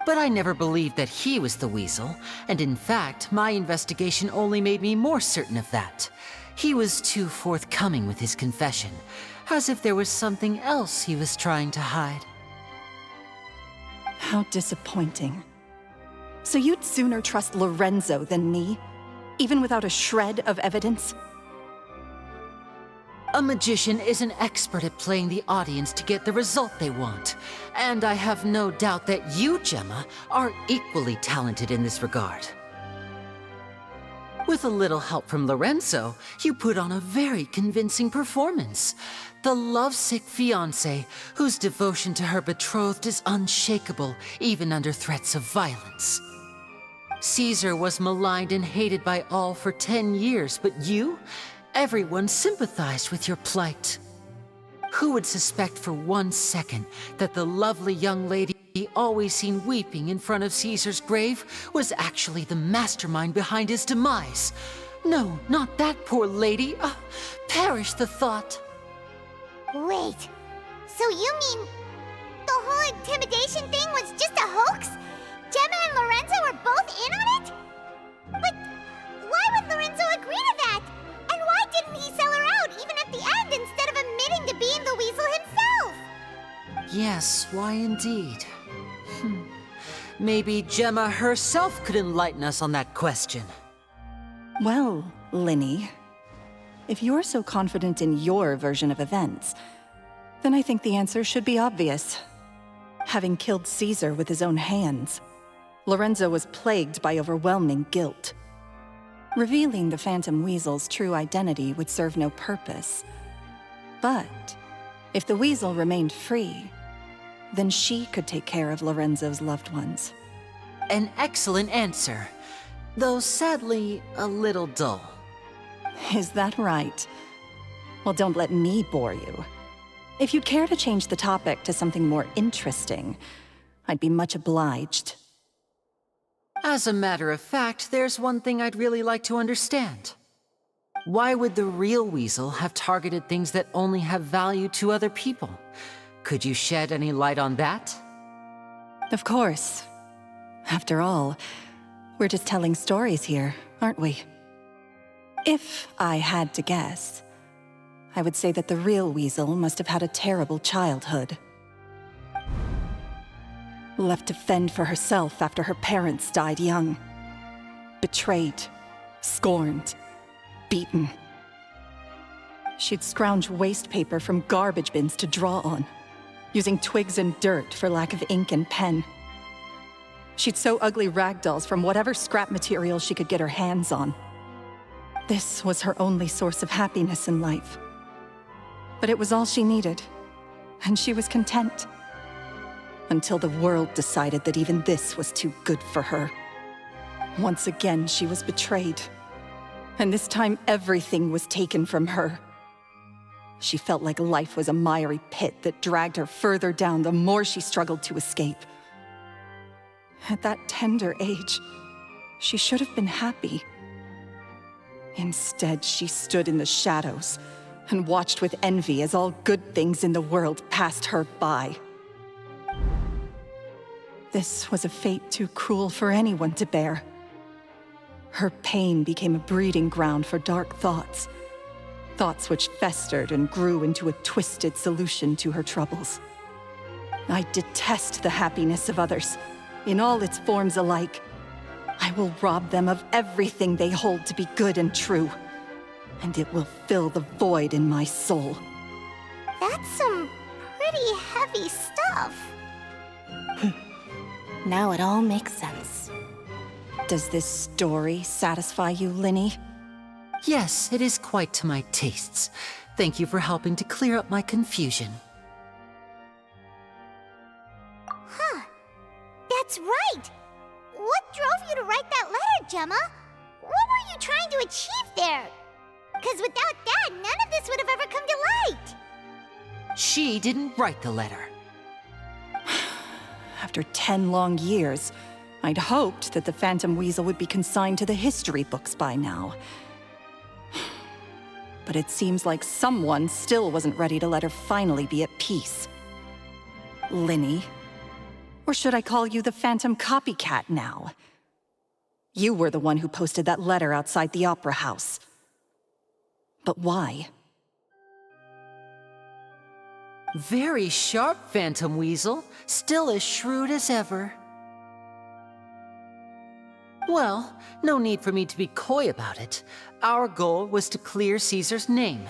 But I never believed that he was the weasel, and in fact, my investigation only made me more certain of that. He was too forthcoming with his confession, as if there was something else he was trying to hide. How disappointing. So you'd sooner trust Lorenzo than me, even without a shred of evidence? A magician is an expert at playing the audience to get the result they want. And I have no doubt that you, Gemma, are equally talented in this regard. With a little help from Lorenzo, you put on a very convincing performance. The lovesick fiancé, whose devotion to her betrothed is unshakable, even under threats of violence. Caesar was maligned and hated by all for 10 years, but you? Everyone sympathized with your plight. Who would suspect for 1 second that the lovely young lady always seen weeping in front of Caesar's grave was actually the mastermind behind his demise? No, not that poor lady. Perish the thought. Wait, so you mean the whole intimidation thing was just a hoax? Gemma and Lorenzo were both in on it? But why would Lorenzo agree to that? And why didn't he sell her out even at the end instead of admitting to being the weasel himself? Yes, why indeed? Maybe Gemma herself could enlighten us on that question. Well, Lyney, if you're so confident in your version of events, then I think the answer should be obvious. Having killed Caesar with his own hands, Lorenzo was plagued by overwhelming guilt. Revealing the Phantom Weasel's true identity would serve no purpose. But if the Weasel remained free, then she could take care of Lorenzo's loved ones. An excellent answer, though sadly a little dull. Is that right? Well, don't let me bore you. If you'd care to change the topic to something more interesting, I'd be much obliged. As a matter of fact, there's one thing I'd really like to understand. Why would the real Weasel have targeted things that only have value to other people? Could you shed any light on that? Of course. After all, we're just telling stories here, aren't we? If I had to guess, I would say that the real Weasel must have had a terrible childhood. Left to fend for herself after her parents died young. Betrayed, scorned, beaten. She'd scrounge waste paper from garbage bins to draw on, using twigs and dirt for lack of ink and pen. She'd sew ugly rag dolls from whatever scrap material she could get her hands on. This was her only source of happiness in life. But it was all she needed, and she was content. Until the world decided that even this was too good for her. Once again, she was betrayed. And this time, everything was taken from her. She felt like life was a miry pit that dragged her further down the more she struggled to escape. At that tender age, she should have been happy. Instead, she stood in the shadows and watched with envy as all good things in the world passed her by. This was a fate too cruel for anyone to bear. Her pain became a breeding ground for dark thoughts. Thoughts which festered and grew into a twisted solution to her troubles. I detest the happiness of others, in all its forms alike. I will rob them of everything they hold to be good and true, and it will fill the void in my soul. That's some pretty heavy stuff. Now it all makes sense. Does this story satisfy you, Lyney? Yes, it is quite to my tastes. Thank you for helping to clear up my confusion. Huh. That's right! What drove you to write that letter, Gemma? What were you trying to achieve there? Because without that, none of this would have ever come to light! She didn't write the letter. After 10 long years, I'd hoped that the Phantom Weasel would be consigned to the history books by now. But it seems like someone still wasn't ready to let her finally be at peace. Lyney. Or should I call you the Phantom Copycat now? You were the one who posted that letter outside the Opera House. But why? Very sharp, Phantom Weasel. Still as shrewd as ever. Well, no need for me to be coy about it. Our goal was to clear Caesar's name.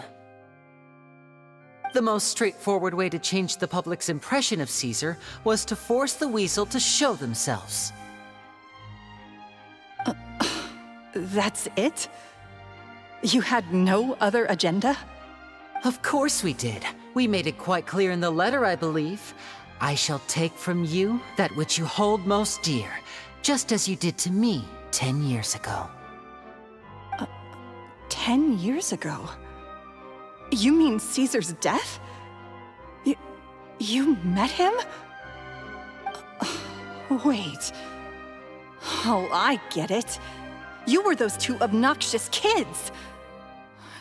The most straightforward way to change the public's impression of Caesar was to force the Weasel to show themselves. That's it? You had no other agenda? Of course we did. We made it quite clear in the letter, I believe. I shall take from you that which you hold most dear, just as you did to me 10 years ago. 10 years ago? You mean Caesar's death? You met him? Wait. Oh, I get it. You were those two obnoxious kids.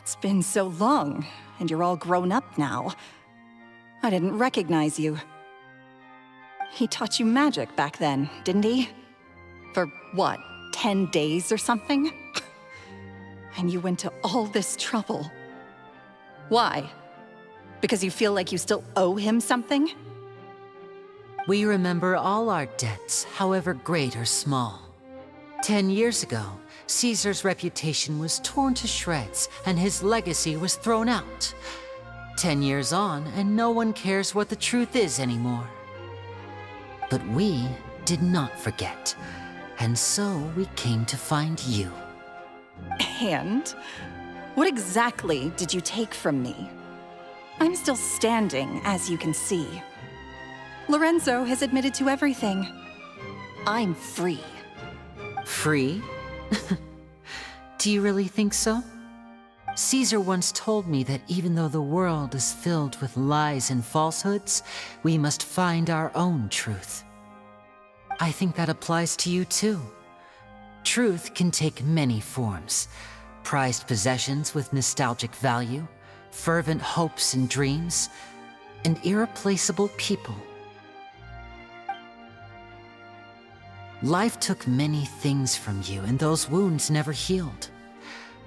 It's been so long, and you're all grown up now. I didn't recognize you. He taught you magic back then, didn't he? For what, 10 days or something? And you went to all this trouble. Why? Because you feel like you still owe him something? We remember all our debts, however great or small. 10 years ago, Caesar's reputation was torn to shreds, and his legacy was thrown out. 10 years on, and no one cares what the truth is anymore. But we did not forget, and so we came to find you. And? What exactly did you take from me? I'm still standing, as you can see. Lorenzo has admitted to everything. I'm free. Free? Do you really think so? Caesar once told me that even though the world is filled with lies and falsehoods, we must find our own truth. I think that applies to you too. Truth can take many forms. Prized possessions with nostalgic value, fervent hopes and dreams, and irreplaceable people. Life took many things from you, and those wounds never healed.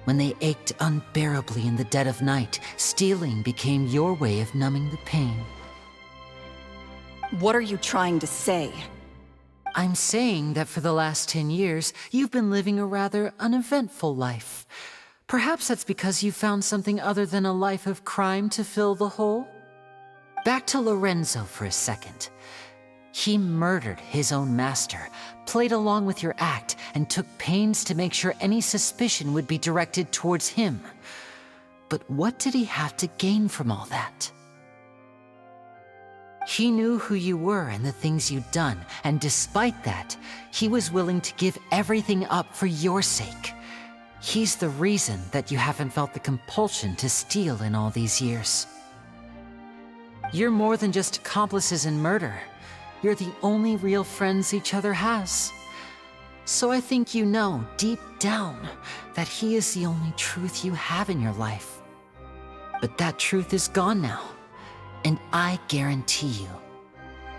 When they ached unbearably in the dead of night, stealing became your way of numbing the pain. What are you trying to say? I'm saying that for the last 10 years, you've been living a rather uneventful life. Perhaps that's because you found something other than a life of crime to fill the hole? Back to Lorenzo for a second. He murdered his own master, played along with your act, and took pains to make sure any suspicion would be directed towards him. But what did he have to gain from all that? He knew who you were and the things you'd done, and despite that, he was willing to give everything up for your sake. He's the reason that you haven't felt the compulsion to steal in all these years. You're more than just accomplices in murder. You're the only real friends each other has. So I think you know, deep down, that he is the only truth you have in your life. But that truth is gone now, and I guarantee you,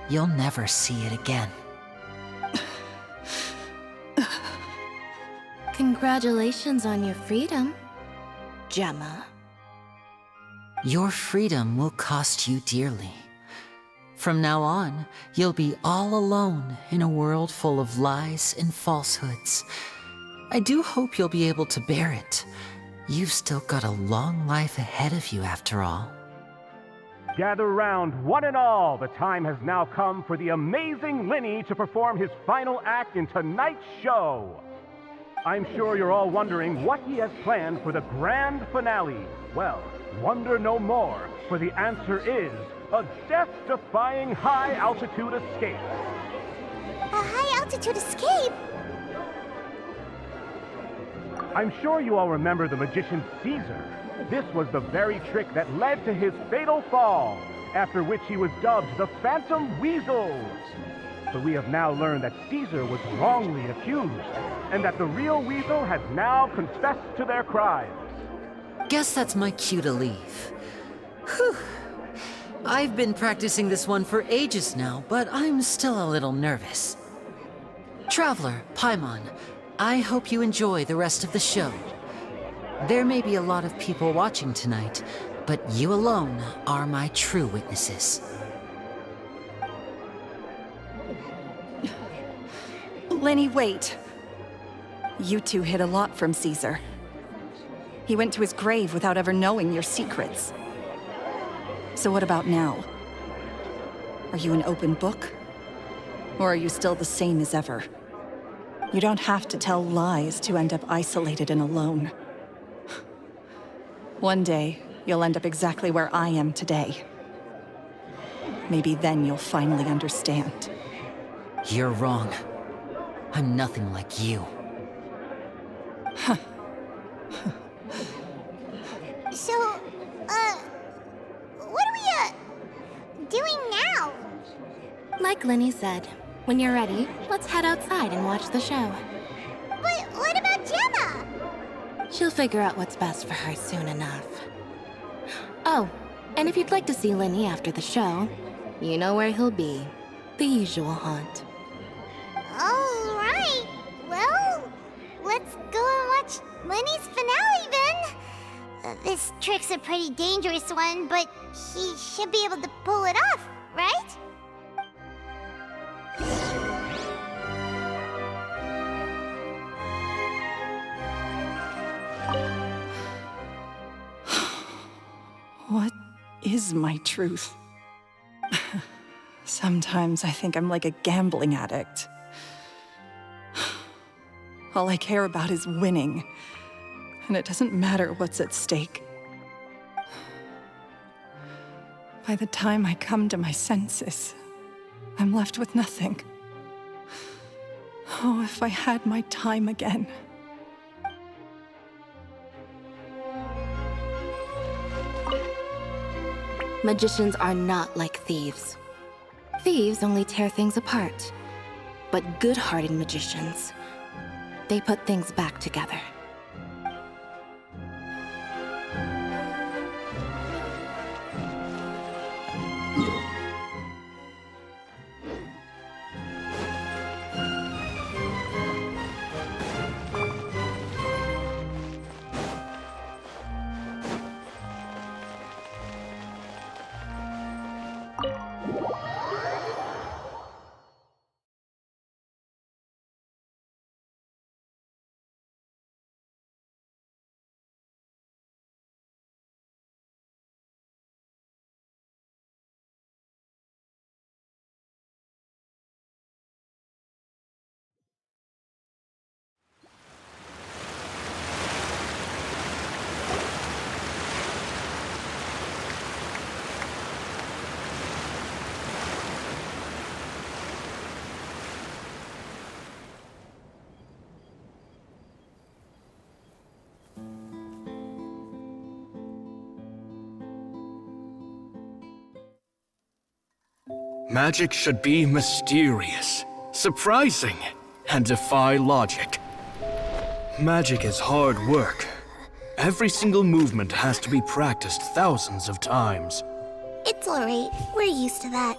you'll never see it again. Congratulations on your freedom, Gemma. Your freedom will cost you dearly. From now on, you'll be all alone in a world full of lies and falsehoods. I do hope you'll be able to bear it. You've still got a long life ahead of you after all. Gather round, one and all. The time has now come for the amazing Lyney to perform his final act in tonight's show. I'm sure you're all wondering what he has planned for the grand finale. Well, wonder no more, for the answer is a death-defying high-altitude escape. A high-altitude escape? I'm sure you all remember the magician Caesar. This was the very trick that led to his fatal fall, after which he was dubbed the Phantom Weasel. But we have now learned that Caesar was wrongly accused, and that the real Weasel has now confessed to their crimes. Guess that's my cue to leave. Whew. I've been practicing this one for ages now, but I'm still a little nervous. Traveler, Paimon, I hope you enjoy the rest of the show. There may be a lot of people watching tonight, but you alone are my true witnesses. Lyney, wait. You two hid a lot from Caesar. He went to his grave without ever knowing your secrets. So what about now? Are you an open book? Or are you still the same as ever? You don't have to tell lies to end up isolated and alone. One day, you'll end up exactly where I am today. Maybe then you'll finally understand. You're wrong. I'm nothing like you. So, what are we, doing now? Like Lyney said, when you're ready, let's head outside and watch the show. But what about Gemma? She'll figure out what's best for her soon enough. Oh, and if you'd like to see Lyney after the show, you know where he'll be. The usual haunt. All right. Well, let's go and watch Lyney's finale then. This trick's a pretty dangerous one, but he should be able to pull it off, right? What is my truth? Sometimes I think I'm like a gambling addict. All I care about is winning, and it doesn't matter what's at stake. By the time I come to my senses, I'm left with nothing. Oh, if I had my time again. Magicians are not like thieves. Thieves only tear things apart. But good-hearted magicians, they put things back together. Magic should be mysterious, surprising, and defy logic. Magic is hard work. Every single movement has to be practiced thousands of times. It's alright. We're used to that.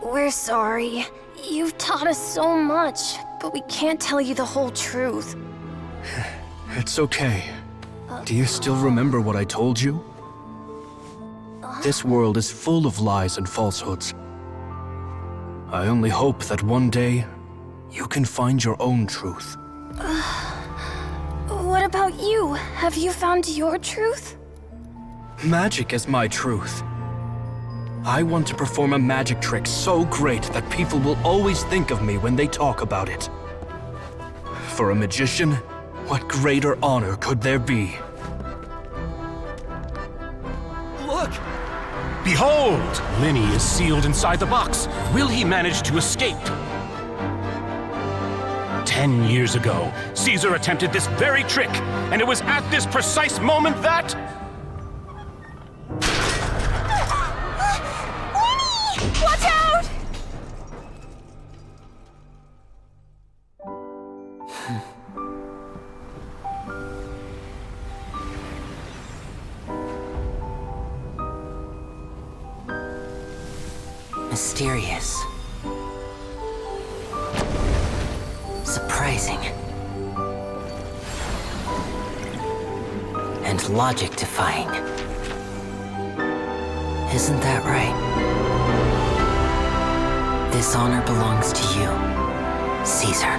We're sorry. You've taught us so much, but we can't tell you the whole truth. It's okay. Do you still remember what I told you? This world is full of lies and falsehoods. I only hope that one day, you can find your own truth. What about you? Have you found your truth? Magic is my truth. I want to perform a magic trick so great that people will always think of me when they talk about it. For a magician, what greater honor could there be? Look! Behold! Lyney is sealed inside the box. Will he manage to escape? 10 years ago, Caesar attempted this very trick, and it was at this precise moment that... Watch out! Mysterious. Surprising. And logic-defying. Isn't that right? This honor belongs to you, Caesar.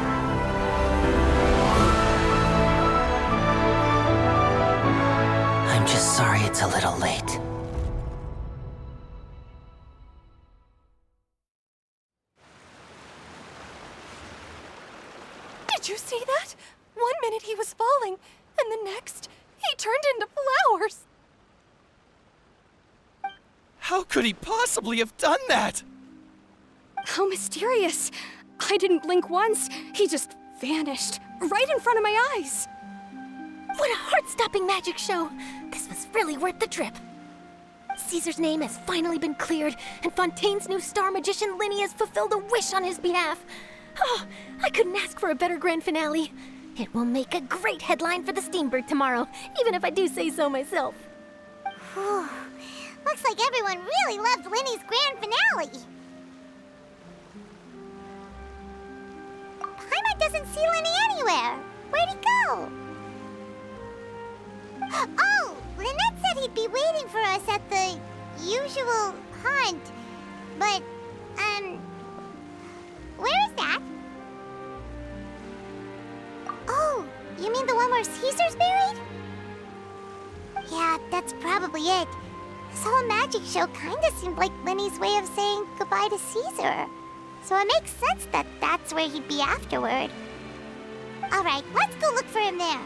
I'm just sorry it's a little late. Did you see that? 1 minute he was falling, and the next, he turned into flowers. How could he possibly have done that? How mysterious. I didn't blink once. He just vanished, right in front of my eyes. What a heart-stopping magic show! This was really worth the trip. Caesar's name has finally been cleared, and Fontaine's new star magician Lyney has fulfilled a wish on his behalf. Oh, I couldn't ask for a better grand finale. It will make a great headline for the Steambird tomorrow, even if I do say so myself. Whew. Looks like everyone really loved Lyney's grand finale. Paimon doesn't see Lyney anywhere. Where'd he go? Oh, Lynette said he'd be waiting for us at the usual hunt. But, where is that? Oh, you mean the one where Caesar's buried? Yeah, that's probably it. This whole magic show kinda seemed like Lyney's way of saying goodbye to Caesar. So it makes sense that that's where he'd be afterward. Alright, let's go look for him there.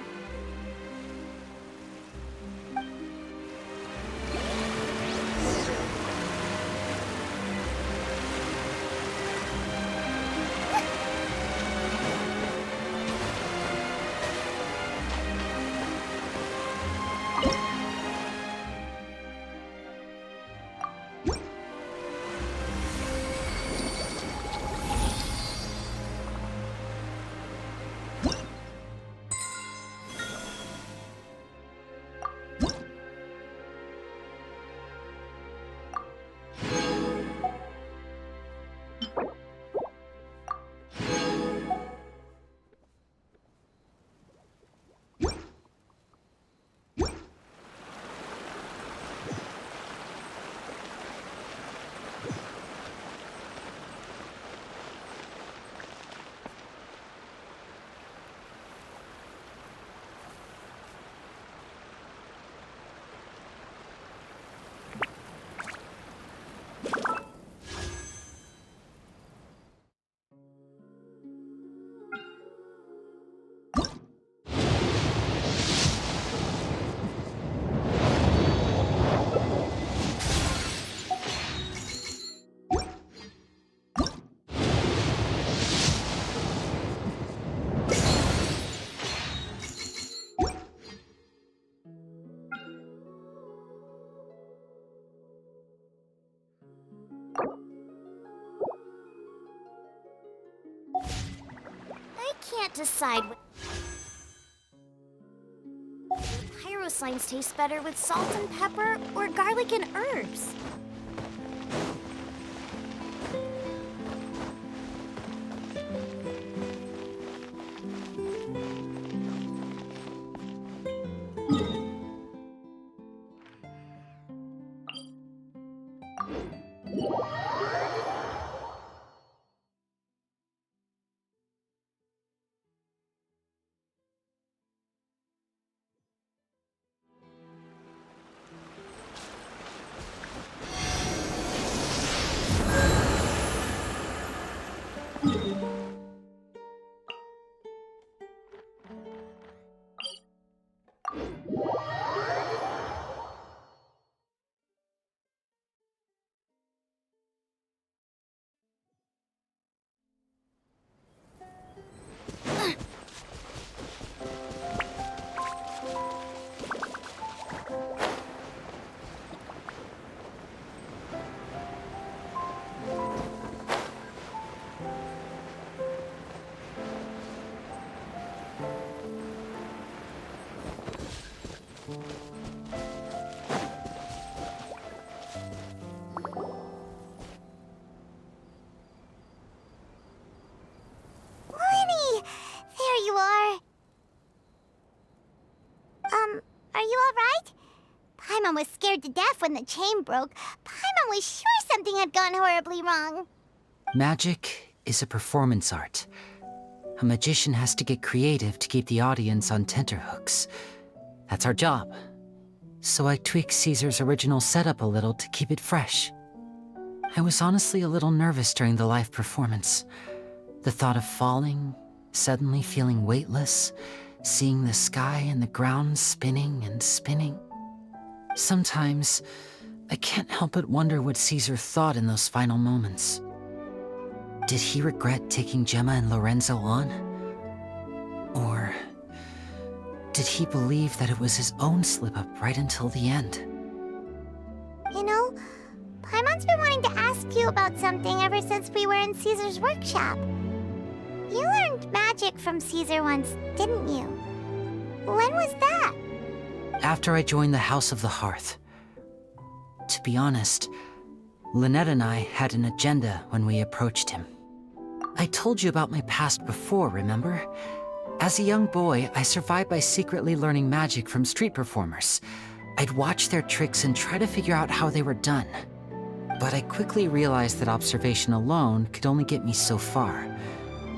decide. Pyro slimes taste better with salt and pepper or garlic and herbs. Lyney! There you are! Are you alright? Paimon was scared to death when the chain broke. Paimon was sure something had gone horribly wrong. Magic is a performance art. A magician has to get creative to keep the audience on tenterhooks. That's our job. So I tweaked Caesar's original setup a little to keep it fresh. I was honestly a little nervous during the live performance. The thought of falling, suddenly feeling weightless, seeing the sky and the ground spinning and spinning. Sometimes, I can't help but wonder what Caesar thought in those final moments. Did he regret taking Gemma and Lorenzo on? Or did he believe that it was his own slip-up right until the end? You know, Paimon's been wanting to ask you about something ever since we were in Caesar's workshop. You learned magic from Caesar once, didn't you? When was that? After I joined the House of the Hearth. To be honest, Lynette and I had an agenda when we approached him. I told you about my past before, remember? As a young boy, I survived by secretly learning magic from street performers. I'd watch their tricks and try to figure out how they were done. But I quickly realized that observation alone could only get me so far.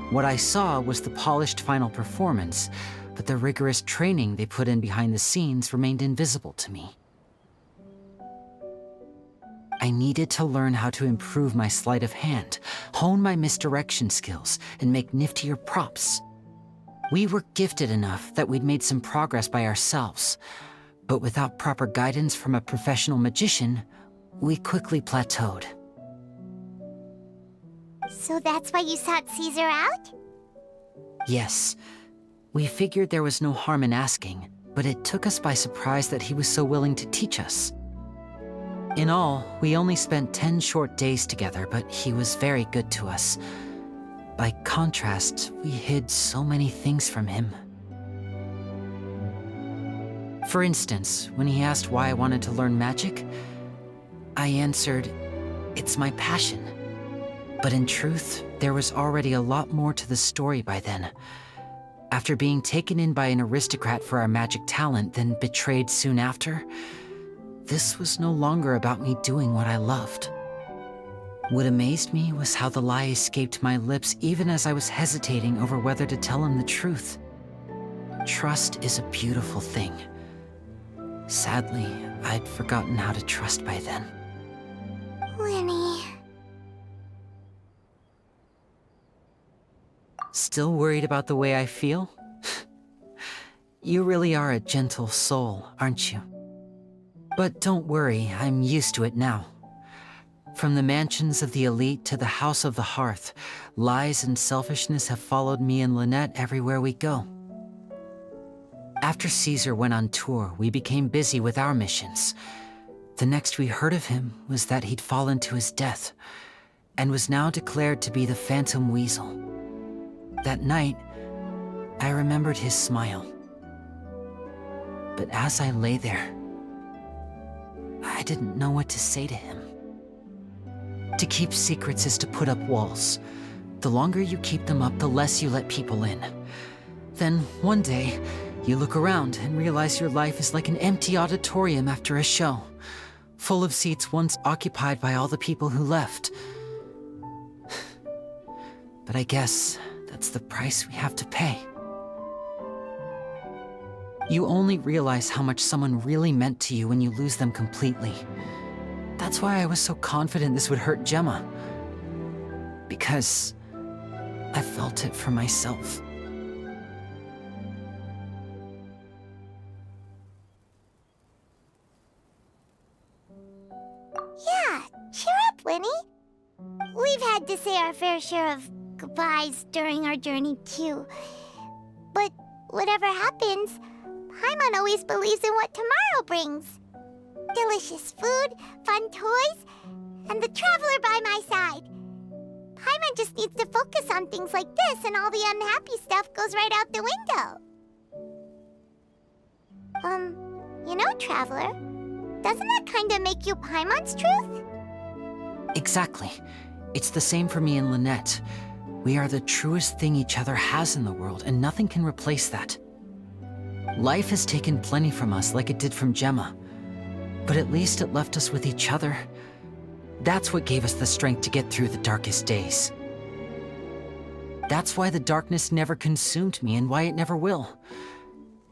What I saw was the polished final performance, but the rigorous training they put in behind the scenes remained invisible to me. I needed to learn how to improve my sleight of hand, hone my misdirection skills, and make niftier props. We were gifted enough that we'd made some progress by ourselves, but without proper guidance from a professional magician, we quickly plateaued. So that's why you sought Caesar out? Yes. We figured there was no harm in asking, but it took us by surprise that he was so willing to teach us. In all, we only spent 10 short days together, but he was very good to us. By contrast, we hid so many things from him. For instance, when he asked why I wanted to learn magic, I answered, "It's my passion." But in truth, there was already a lot more to the story by then. After being taken in by an aristocrat for our magic talent, then betrayed soon after, this was no longer about me doing what I loved. What amazed me was how the lie escaped my lips even as I was hesitating over whether to tell him the truth. Trust is a beautiful thing. Sadly, I'd forgotten how to trust by then. Lyney. Still worried about the way I feel? You really are a gentle soul, aren't you? But don't worry, I'm used to it now. From the mansions of the elite to the House of the Hearth, lies and selfishness have followed me and Lynette everywhere we go. After Caesar went on tour, we became busy with our missions. The next we heard of him was that he'd fallen to his death, and was now declared to be the Phantom Weasel. That night, I remembered his smile. But as I lay there, I didn't know what to say to him. To keep secrets is to put up walls. The longer you keep them up, the less you let people in. Then, one day, you look around and realize your life is like an empty auditorium after a show, full of seats once occupied by all the people who left. But I guess that's the price we have to pay. You only realize how much someone really meant to you when you lose them completely. That's why I was so confident this would hurt Gemma. Because I felt it for myself. Yeah, cheer up, Lyney. We've had to say our fair share of goodbyes during our journey, too. But whatever happens, Paimon always believes in what tomorrow brings. Delicious food, fun toys, and the Traveler by my side. Paimon just needs to focus on things like this, and all the unhappy stuff goes right out the window. You know, Traveler, doesn't that kinda make you Paimon's truth? Exactly. It's the same for me and Lynette. We are the truest thing each other has in the world, and nothing can replace that. Life has taken plenty from us, like it did from Gemma. But at least it left us with each other. That's what gave us the strength to get through the darkest days. That's why the darkness never consumed me and why it never will.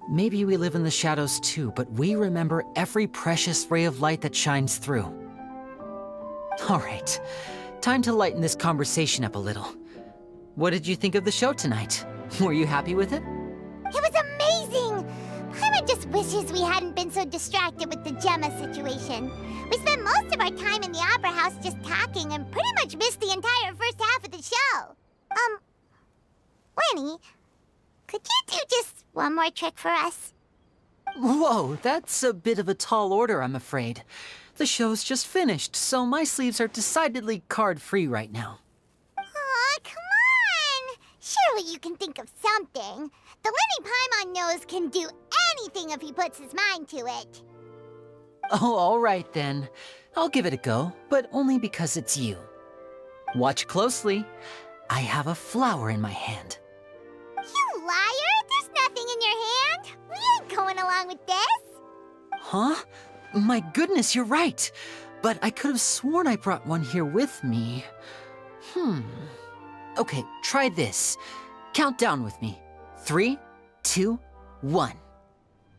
Maybe we live in the shadows too, but we remember every precious ray of light that shines through. All right, time to lighten this conversation up a little. What did you think of the show tonight? Were you happy with it? It was amazing! Paimon just wishes we hadn't been so distracted with the Gemma situation. We spent most of our time in the Opera House just talking and pretty much missed the entire first half of the show. Lyney, could you do just one more trick for us? Whoa, that's a bit of a tall order, I'm afraid. The show's just finished, so my sleeves are decidedly card-free right now. Aw, come on! Surely you can think of something. The Lyney Paimon knows can do anything if he puts his mind to it. Oh, all right then. I'll give it a go, but only because it's you. Watch closely. I have a flower in my hand. You liar! There's nothing in your hand! We ain't going along with this! Huh? My goodness, you're right. But I could have sworn I brought one here with me. Okay, try this. Count down with me. 3, 2, 1.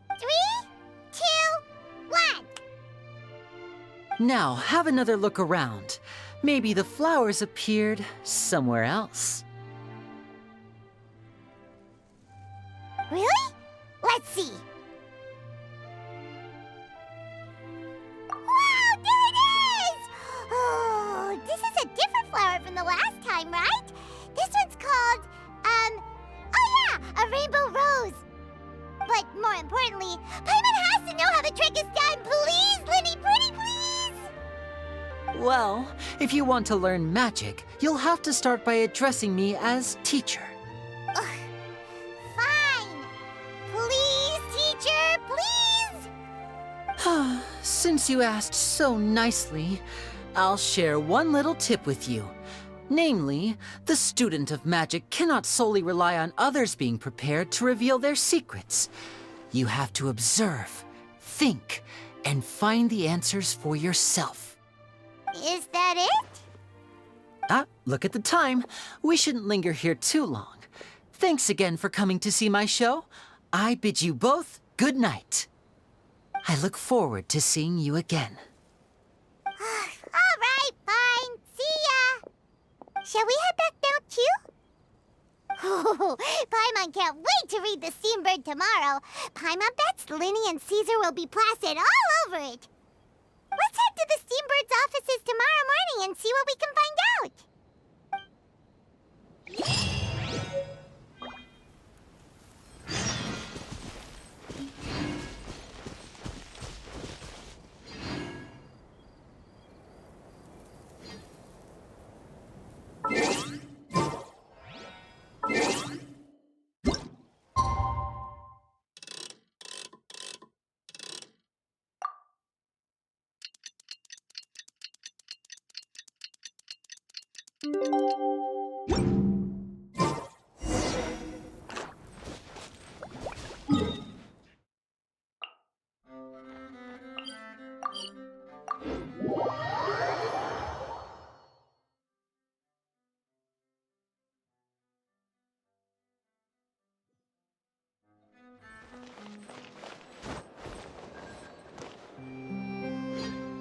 3, 2, 1. Now, have another look around. Maybe the flowers appeared somewhere else. Really? Let's see. Wow, there it is! Oh, this is a different flower from the last time, right? This one's called, oh yeah, a rainbow rose. But more importantly, Paimon has to know how the trick is done. Please, Lyney, pretty please! Well, if you want to learn magic, you'll have to start by addressing me as teacher. Ugh. Fine. Please, teacher, please! Since you asked so nicely, I'll share one little tip with you. Namely, the student of magic cannot solely rely on others being prepared to reveal their secrets. You have to observe, think, and find the answers for yourself. Is that it? Look at the time. We shouldn't linger here too long. Thanks again for coming to see my show. I bid you both good night. I look forward to seeing you again. All right, fine. See ya. Shall we head back now, too? Oh, Paimon can't wait to read The Steambird tomorrow. Paimon bets Lyney and Caesar will be placid all over it. Let's head to the Steambird's offices tomorrow morning and see what we can find out.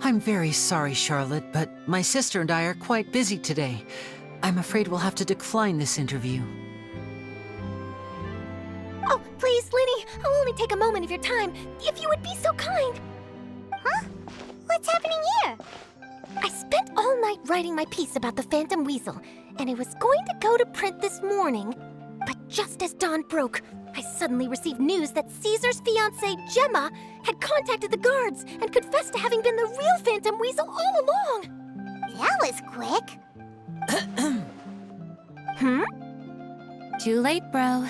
I'm very sorry, Charlotte, but my sister and I are quite busy today. I'm afraid we'll have to decline this interview. Oh, please, Lyney, I'll only take a moment of your time, if you would be so kind. Huh? What's happening here? I spent all night writing my piece about the Phantom Weasel, and it was going to go to print this morning. But just as dawn broke, I suddenly received news that Caesar's fiancée, Gemma, had contacted the guards and confessed to having been the real Phantom Weasel all along. That was quick. Too late, bro.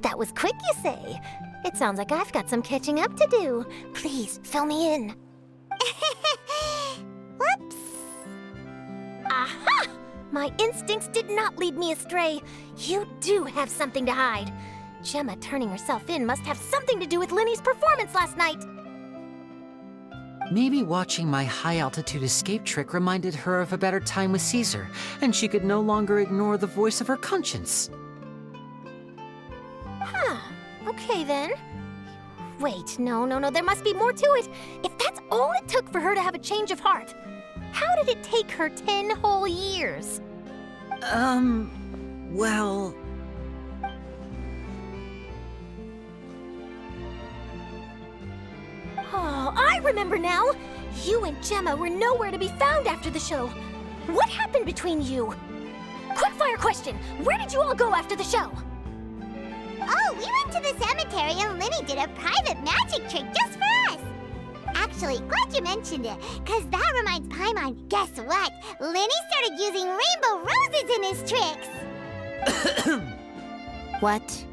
That was quick, you say? It sounds like I've got some catching up to do. Please, fill me in. Whoops. Aha! My instincts did not lead me astray. You do have something to hide. Gemma turning herself in must have something to do with Lyney's performance last night. Maybe watching my high-altitude escape trick reminded her of a better time with Caesar, and she could no longer ignore the voice of her conscience. Huh. Okay, then. Wait, no, there must be more to it. If that's all it took for her to have a change of heart, how did it take her 10 whole years? Well... Oh, I remember now! You and Gemma were nowhere to be found after the show. What happened between you? Quickfire question! Where did you all go after the show? Oh, we went to the cemetery and Lyney did a private magic trick just for us. Actually, glad you mentioned it, because that reminds Paimon, guess what? Lyney started using rainbow roses in his tricks. What?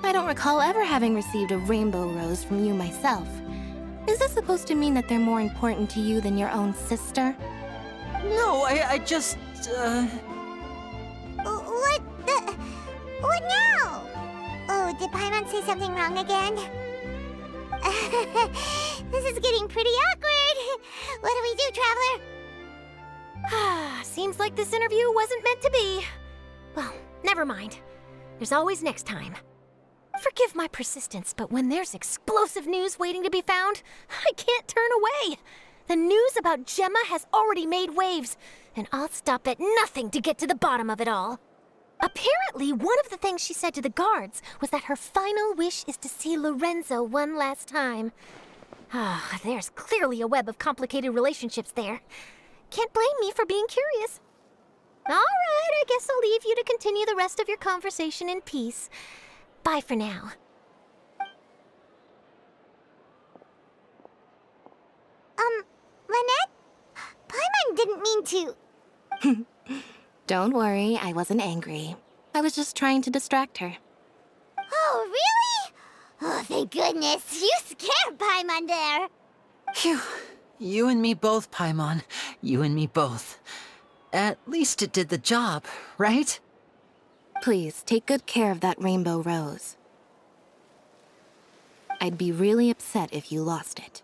I don't recall ever having received a rainbow rose from you myself. Is this supposed to mean that they're more important to you than your own sister? No, I just, What now? Oh, did Paimon say something wrong again? This is getting pretty awkward. What do we do, Traveler? Seems like this interview wasn't meant to be. Well, never mind. There's always next time. Forgive my persistence, but when there's explosive news waiting to be found, I can't turn away. The news about Gemma has already made waves, and I'll stop at nothing to get to the bottom of it all. Apparently, one of the things she said to the guards was that her final wish is to see Lorenzo one last time. There's clearly a web of complicated relationships there. Can't blame me for being curious. All right, I guess I'll leave you to continue the rest of your conversation in peace. Bye for now. Lynette? Paimon didn't mean to... Don't worry, I wasn't angry. I was just trying to distract her. Oh, really? Oh, thank goodness. You scared Paimon there. Phew. You and me both, Paimon. You and me both. At least it did the job, right? Please, take good care of that rainbow rose. I'd be really upset if you lost it.